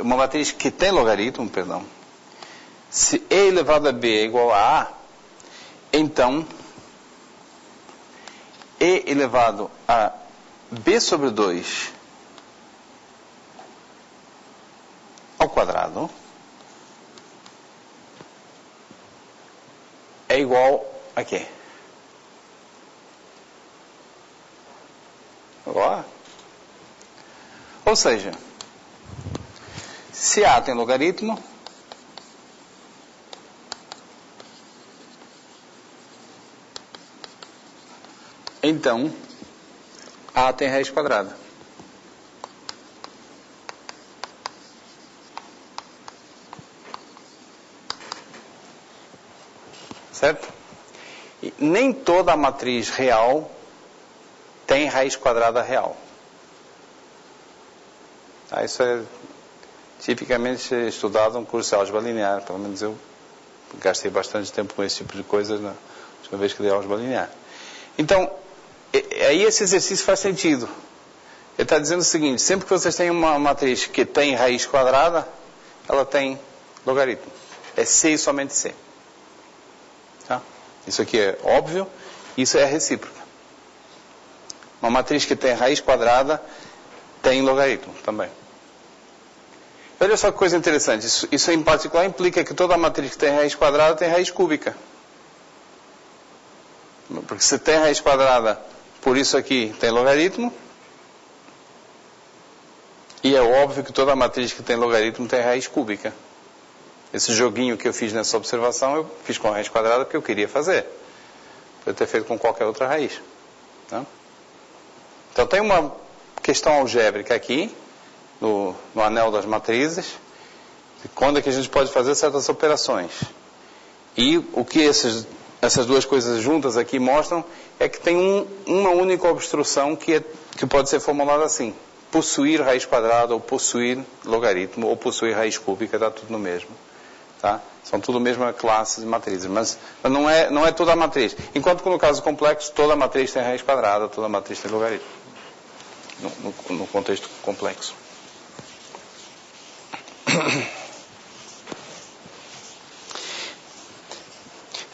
uma matriz que tem logaritmo, se E elevado a B é igual a A, então E elevado a B sobre 2 ao quadrado é igual a quê? Igual a? Ou seja, se A tem logaritmo, então A tem raiz quadrada. Certo? E nem toda a matriz real tem raiz quadrada real. Tá? Isso é tipicamente estudado no curso de álgebra linear. Pelo menos eu gastei bastante tempo com esse tipo de coisa na última vez que dei álgebra linear. Então, aí esse exercício faz sentido. Ele está dizendo o seguinte: sempre que vocês têm uma matriz que tem raiz quadrada, ela tem logaritmo. É C e somente C. Tá? Isso aqui é óbvio, isso é recíproca. Uma matriz que tem raiz quadrada tem logaritmo também. Olha só que coisa interessante. Isso em particular implica que toda matriz que tem raiz quadrada tem raiz cúbica. Porque se tem raiz quadrada, por isso aqui tem logaritmo. E é óbvio que toda matriz que tem logaritmo tem raiz cúbica. Esse joguinho que eu fiz nessa observação, eu fiz com a raiz quadrada porque eu queria fazer. Poderia ter feito com qualquer outra raiz. Tá? Então tem uma questão algébrica aqui, no anel das matrizes, de quando é que a gente pode fazer certas operações. E o que essas duas coisas juntas aqui mostram é que tem uma única obstrução que pode ser formulada assim: possuir raiz quadrada, ou possuir logaritmo, ou possuir raiz cúbica, dá tudo no mesmo. Tá? São tudo a mesma classe de matrizes, mas não é toda a matriz. Enquanto que no caso complexo, toda a matriz tem raiz quadrada, toda a matriz tem logaritmo. No contexto complexo.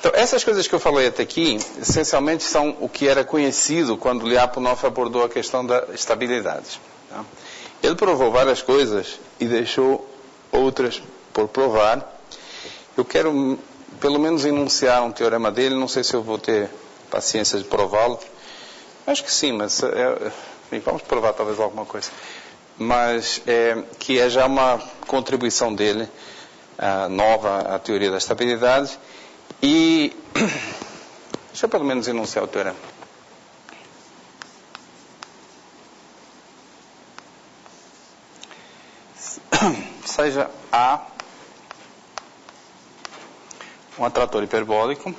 Então, essas coisas que eu falei até aqui, essencialmente são o que era conhecido quando Lyapunov abordou a questão da estabilidade. Tá? Ele provou várias coisas e deixou outras por provar. Eu quero, pelo menos, enunciar um teorema dele. Não sei se eu vou ter paciência de prová-lo. Acho que sim, mas enfim, vamos provar talvez alguma coisa. Mas que é já uma contribuição dele nova à teoria da estabilidade. E deixa eu pelo menos enunciar o teorema. Seja A um atrator hiperbólico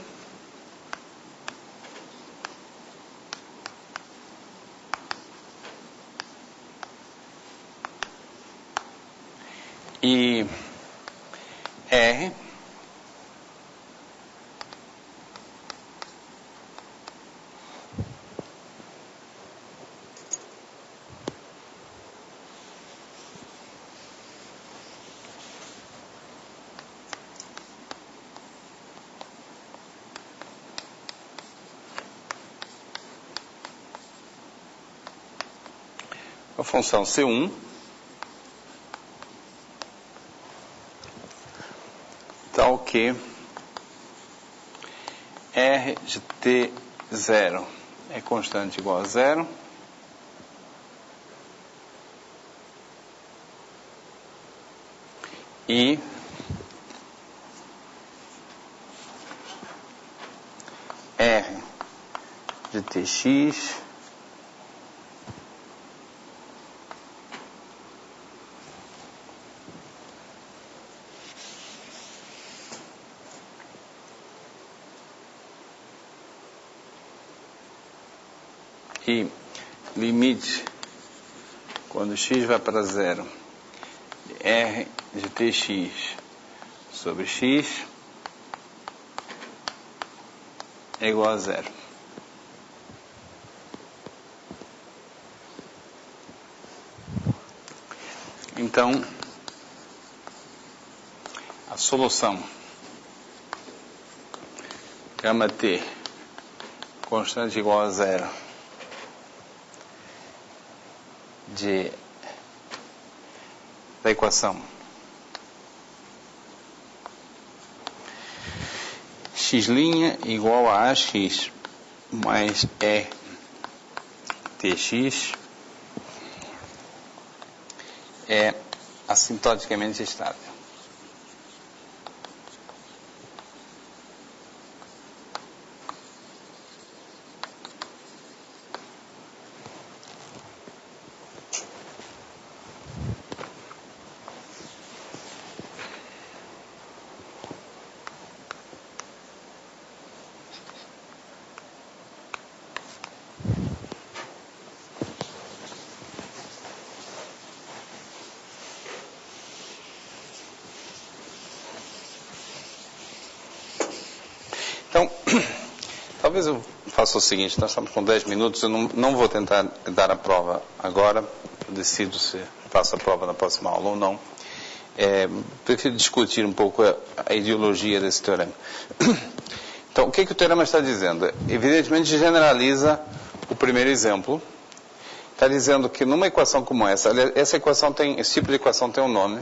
e R a função C1 tal que R de T0 é constante igual a 0 e R de Tx e limite quando x vai para 0 R de Tx sobre x é igual a 0. Então, a solução gama T constante igual a 0 da equação x' igual a ax mais E Tx é assintoticamente estável. Então, talvez eu faça o seguinte, nós estamos com 10 minutos, eu não vou tentar dar a prova agora, eu decido se faço a prova na próxima aula ou não. Prefiro discutir um pouco a ideologia desse teorema. Então, o que o teorema está dizendo? Evidentemente, generaliza o primeiro exemplo. Está dizendo que numa equação como essa esse tipo de equação tem um nome,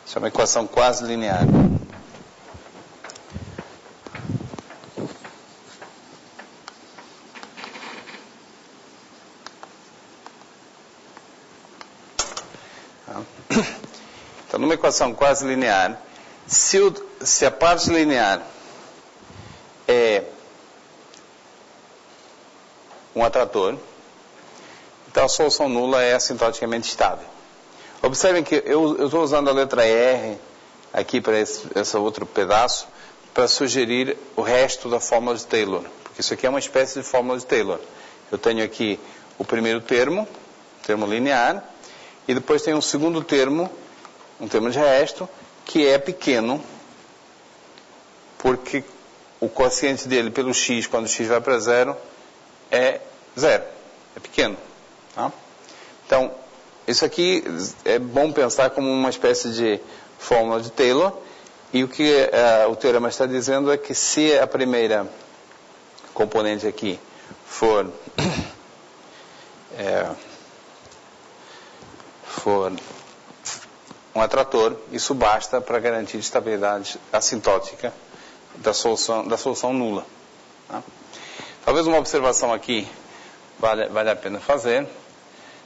chama equação quase linear. Então, numa equação quase linear, se a parte linear é um atrator, então a solução nula é assintoticamente estável. Observem que eu estou usando a letra R aqui para esse outro pedaço para sugerir o resto da fórmula de Taylor, porque isso aqui é uma espécie de fórmula de Taylor. Eu tenho aqui o primeiro termo linear, e depois tem um segundo termo, um termo de resto, que é pequeno, porque o quociente dele pelo x, quando x vai para 0, é 0. É pequeno. Tá? Então, isso aqui é bom pensar como uma espécie de fórmula de Taylor, e o que o teorema está dizendo é que se a primeira componente aqui for um atrator, isso basta para garantir estabilidade assintótica da solução nula. Tá? Talvez uma observação aqui vale a pena fazer.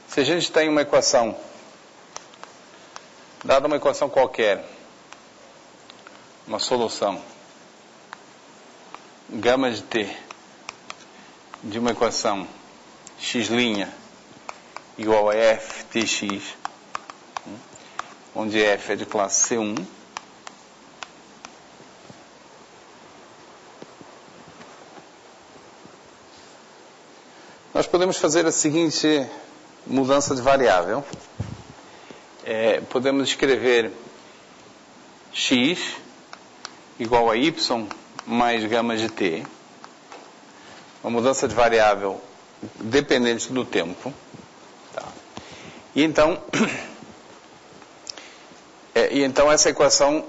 Se a gente tem uma equação, dada uma equação qualquer, uma solução gama de t de uma equação x' igual a f tx, onde f é de classe C1, nós podemos fazer a seguinte mudança de variável. Podemos escrever x igual a y mais gama de t, uma mudança de variável dependente do tempo. Tá? E então essa equação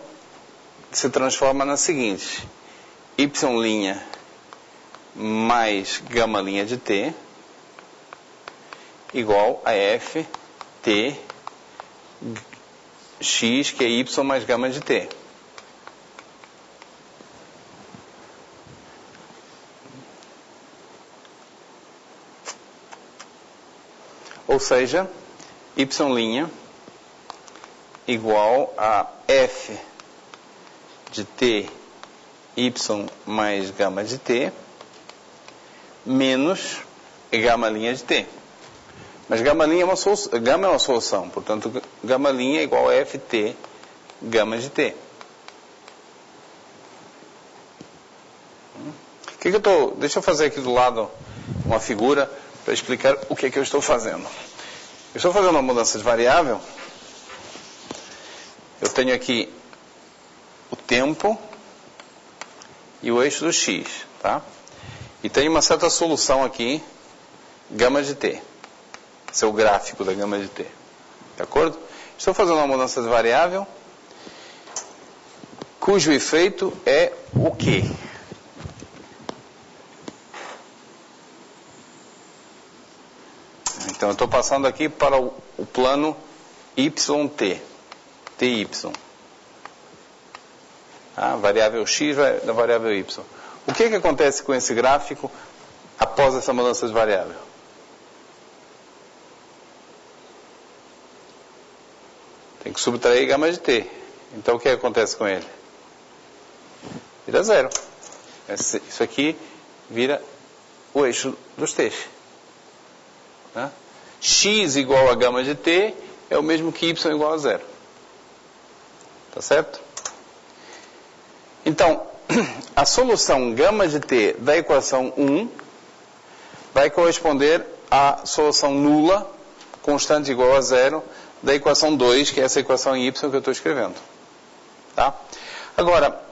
se transforma na seguinte: y' mais gama' de t igual a f t x, que é y mais gama de t. Ou seja, y' igual a f de t y mais gama de t menos gama' de t. Mas gama' é uma solução, portanto, gama' é igual a ft gama de t. Deixa eu fazer aqui do lado uma figura para explicar o que eu estou fazendo. Eu estou fazendo uma mudança de variável. Eu tenho aqui o tempo e o eixo do x, tá? E tem uma certa solução aqui, gama de t. Esse é o gráfico da gama de t. De acordo? Estou fazendo uma mudança de variável, cujo efeito é o quê? Então, eu estou passando aqui para o plano yt, ty. A variável x vai da variável y. O que acontece com esse gráfico após essa mudança de variável? Tem que subtrair gama de t. Então, o que acontece com ele? Vira zero. Isso aqui vira o eixo dos t's. Tá? X igual a gama de t é o mesmo que y igual a zero. Tá certo? Então, a solução gama de t da equação 1 vai corresponder à solução nula, constante igual a zero, da equação 2, que é essa equação em y que eu estou escrevendo. Tá? Agora,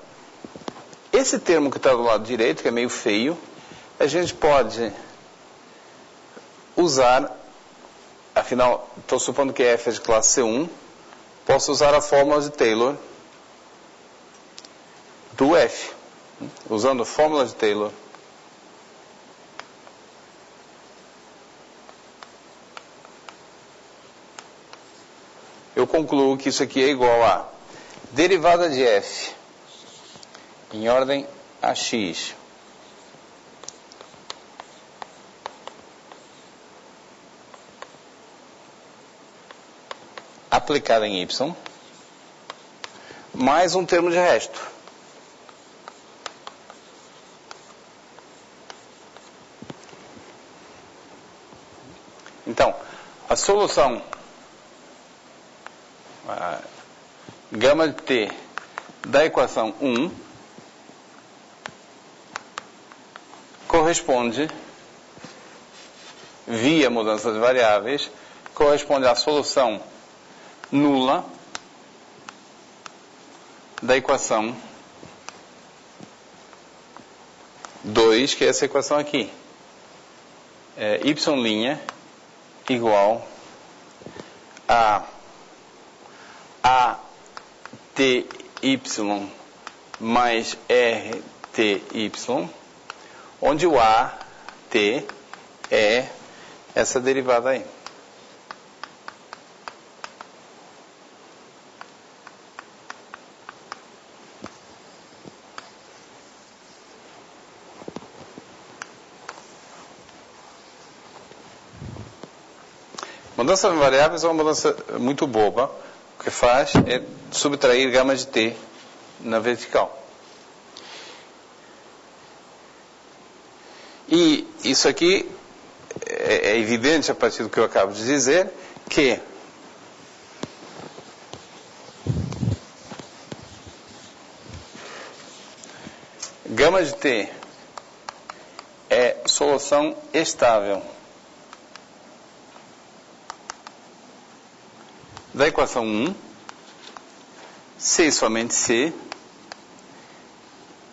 esse termo que está do lado direito, que é meio feio, a gente pode usar, afinal, estou supondo que f é de classe C1, posso usar a fórmula de Taylor do f. Usando a fórmula de Taylor, eu concluo que isso aqui é igual a derivada de f em ordem a x aplicada em y mais um termo de resto. Então, a solução gama de t da equação 1 corresponde, via mudança de variáveis, corresponde à solução nula da equação 2, que é essa equação aqui. Y' igual a ATY mais RTY, onde o AT é essa derivada aí. Mudança de variáveis é uma mudança muito boba. O que faz é subtrair gama de t na vertical. E isso aqui é evidente a partir do que eu acabo de dizer, que gama de t é solução estável da equação 1, se e somente se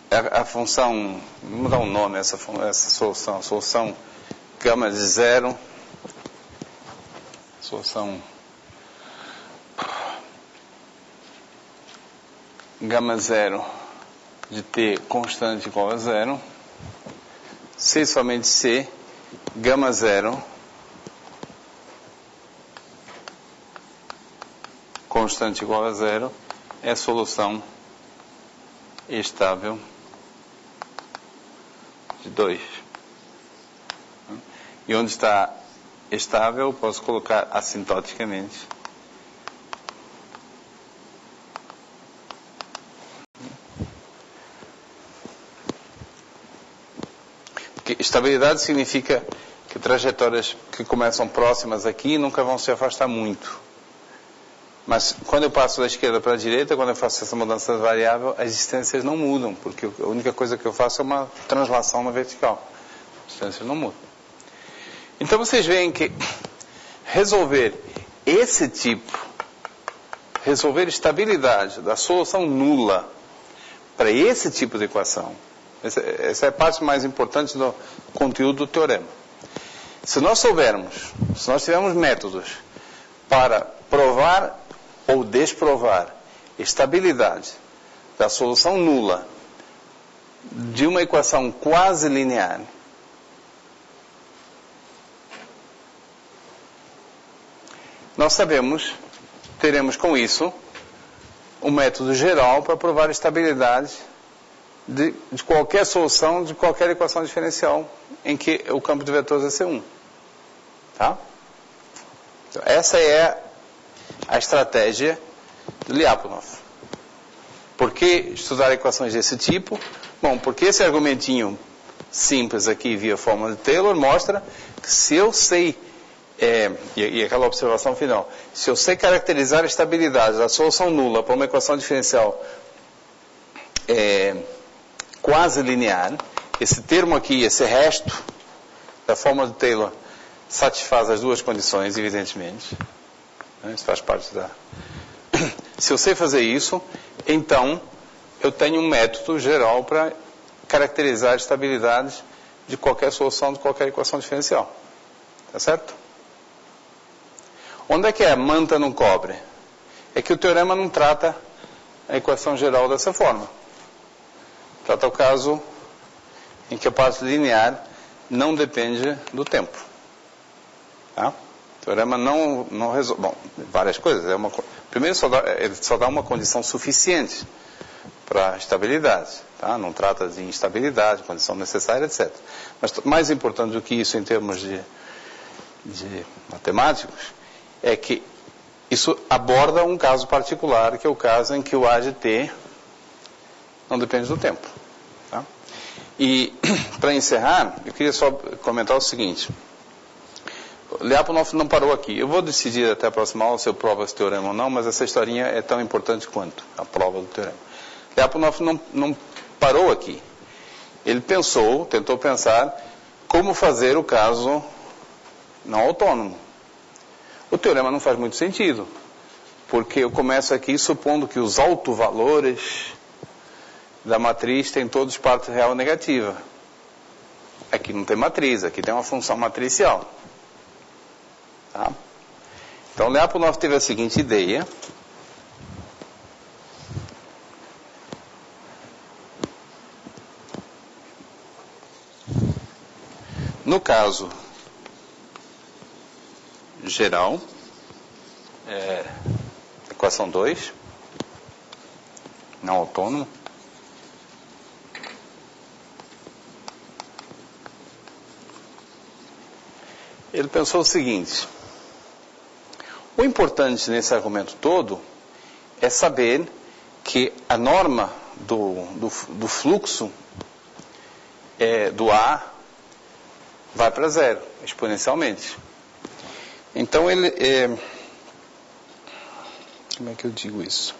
a função, vamos dar um nome a essa solução, a solução gama de zero, solução gama zero de t constante igual a zero, se e somente se gama zero constante igual a zero é solução estável de 2. E onde está estável, posso colocar assintoticamente. Porque estabilidade significa que trajetórias que começam próximas aqui nunca vão se afastar muito. Mas quando eu passo da esquerda para a direita, quando eu faço essa mudança de variável, as distâncias não mudam, porque a única coisa que eu faço é uma translação na vertical. As distâncias não mudam. Então vocês veem que resolver esse tipo, resolver estabilidade da solução nula para esse tipo de equação, essa é a parte mais importante do conteúdo do teorema. Se nós tivermos métodos para provar ou desprovar estabilidade da solução nula de uma equação quase linear, nós teremos com isso um método geral para provar estabilidade de qualquer solução, de qualquer equação diferencial em que o campo de vetores é C1. Tá? Então, essa é a estratégia do Lyapunov. Por que estudar equações desse tipo? Bom, porque esse argumentinho simples aqui via fórmula de Taylor mostra que se eu sei, e aquela observação final, se eu sei caracterizar a estabilidade da solução nula para uma equação diferencial quase linear, esse termo aqui, esse resto da fórmula de Taylor satisfaz as duas condições, evidentemente. Isso faz parte da... Se eu sei fazer isso, então eu tenho um método geral para caracterizar a estabilidade de qualquer solução de qualquer equação diferencial. Tá certo? Onde é que a manta não cobre? É que o teorema não trata a equação geral dessa forma. Trata o caso em que a parte linear não depende do tempo. Tá? O teorema não resolve... Bom, várias coisas. Primeiro, ele só dá uma condição suficiente para a estabilidade. Tá? Não trata de instabilidade, condição necessária, etc. Mas mais importante do que isso em termos de matemáticos é que isso aborda um caso particular, que é o caso em que o A de t não depende do tempo. Tá? E, para encerrar, eu queria só comentar o seguinte. Lyapunov não parou aqui. Eu vou decidir até a próxima aula se eu provo esse teorema ou não, mas essa historinha é tão importante quanto a prova do teorema. Lyapunov não parou aqui. Ele tentou pensar como fazer o caso não autônomo. O teorema não faz muito sentido, porque eu começo aqui supondo que os autovalores da matriz têm todos parte real e negativa. Aqui não tem matriz, aqui tem uma função matricial. Tá? Então, Lyapunov teve a seguinte ideia. No caso geral, equação 2, não autônomo, ele pensou o seguinte: O importante nesse argumento todo é saber que a norma do fluxo do A vai para zero, exponencialmente. Então, como é que eu digo isso?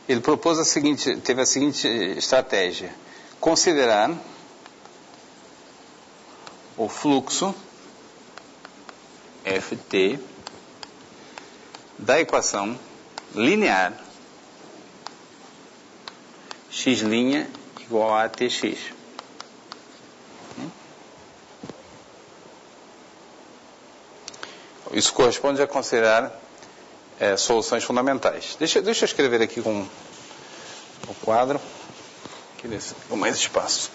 Ele propôs teve a seguinte estratégia: considerar o fluxo Ft da equação linear x' igual a Tx. Isso corresponde a considerar soluções fundamentais. Deixa eu escrever aqui com o quadro, com mais espaço.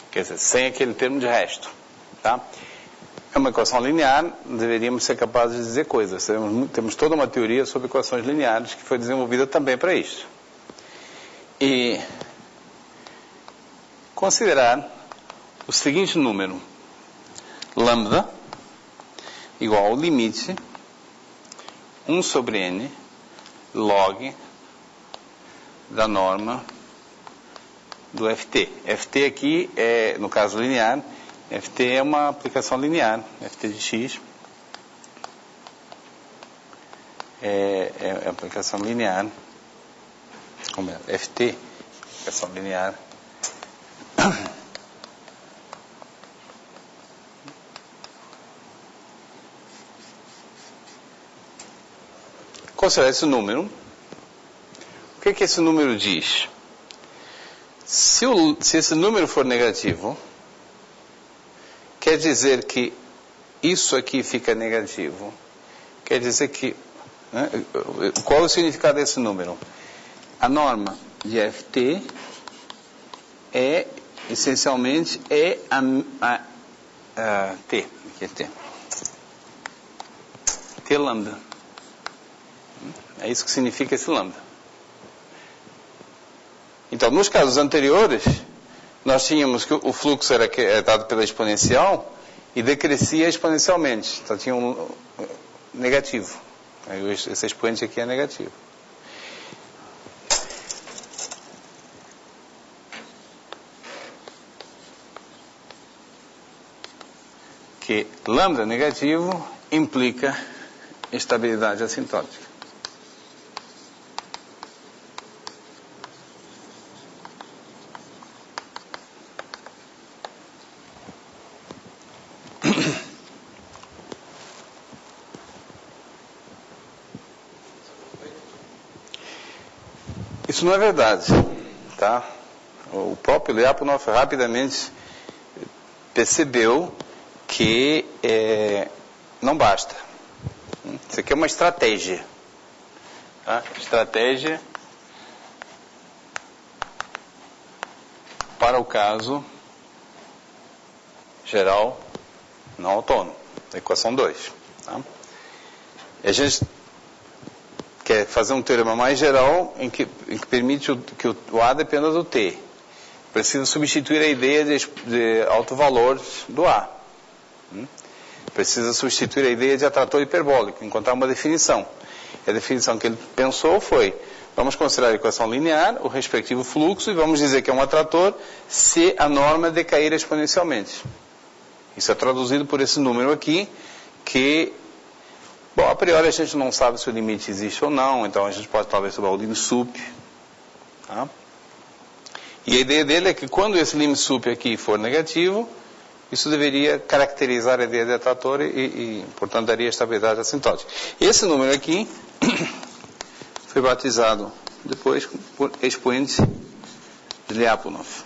Quer dizer, sem aquele termo de resto. Tá? É uma equação linear, deveríamos ser capazes de dizer coisas. Temos toda uma teoria sobre equações lineares que foi desenvolvida também para isso. E considerar o seguinte número: lambda igual ao limite 1 sobre n log da norma do Ft. Ft aqui é, no caso linear, Ft é uma aplicação linear. Ft de x é aplicação linear. Como é? Ft, aplicação linear. Considerar esse número. O que esse número diz? Se esse número for negativo, quer dizer que isso aqui fica negativo. Quer dizer que... Né, qual é o significado desse número? A norma de Ft é, essencialmente, a T. Aqui é T. T lambda. É isso que significa esse lambda. Então, nos casos anteriores, nós tínhamos que o fluxo era dado pela exponencial e decrescia exponencialmente. Então, tinha um negativo. Esse expoente aqui é negativo. Que lambda negativo implica estabilidade assintótica. Isso não é verdade, tá? O próprio Lyapunov rapidamente percebeu que não basta. Isso aqui é uma estratégia. Tá? Estratégia para o caso geral não autônomo, da equação 2. Tá? E a gente quer fazer um teorema mais geral em que permite que o A dependa do T. Precisa substituir a ideia de alto valor do A. Precisa substituir a ideia de atrator hiperbólico, encontrar uma definição. E a definição que ele pensou foi: vamos considerar a equação linear, o respectivo fluxo, e vamos dizer que é um atrator se a norma decair exponencialmente. Isso é traduzido por esse número aqui, que Bom, a priori a gente não sabe se o limite existe ou não, então a gente pode talvez estudar o limite sup. Tá? E a ideia dele é que quando esse limite sup aqui for negativo, isso deveria caracterizar a ideia detratora e portanto, daria estabilidade assintótica. Esse número aqui foi batizado depois por expoente de Lyapunov.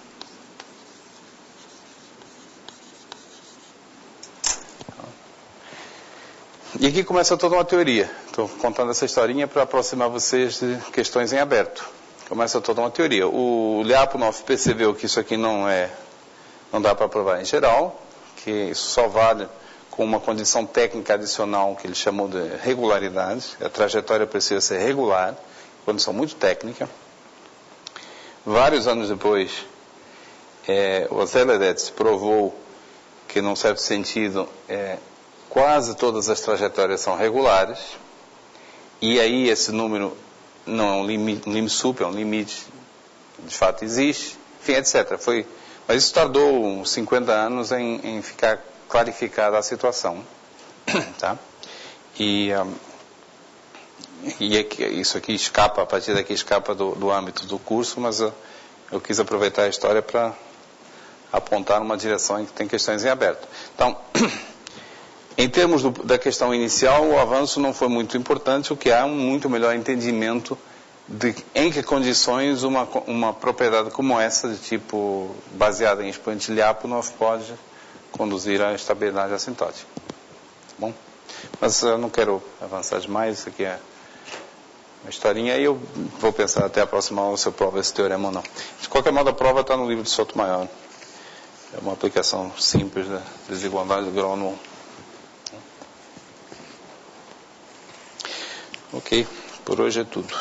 E aqui começa toda uma teoria. Estou contando essa historinha para aproximar vocês de questões em aberto. Começa toda uma teoria. O Lyapunov percebeu que isso aqui não dá para provar em geral, que isso só vale com uma condição técnica adicional que ele chamou de regularidade. A trajetória precisa ser regular, condição muito técnica. Vários anos depois, o Zeledets provou que, num certo sentido, quase todas as trajetórias são regulares, e aí esse número não é um limite sup, é um limite, de fato existe, enfim, etc. Mas isso tardou uns 50 anos em ficar clarificada a situação. Tá? Isso aqui escapa, a partir daqui escapa do âmbito do curso, mas eu quis aproveitar a história para apontar uma direção em que tem questões em aberto. Então, em termos da questão inicial, o avanço não foi muito importante, o que há um muito melhor entendimento de em que condições uma propriedade como essa, de tipo baseada em expoente Lyapunov, pode conduzir à estabilidade assintótica. Bom, mas eu não quero avançar demais, isso aqui é uma historinha, e eu vou pensar até a próxima aula se eu provo esse teorema ou não. De qualquer modo, a prova está no livro de Sotomayor. É uma aplicação simples da desigualdade do grau 1. Ok, por hoje é tudo.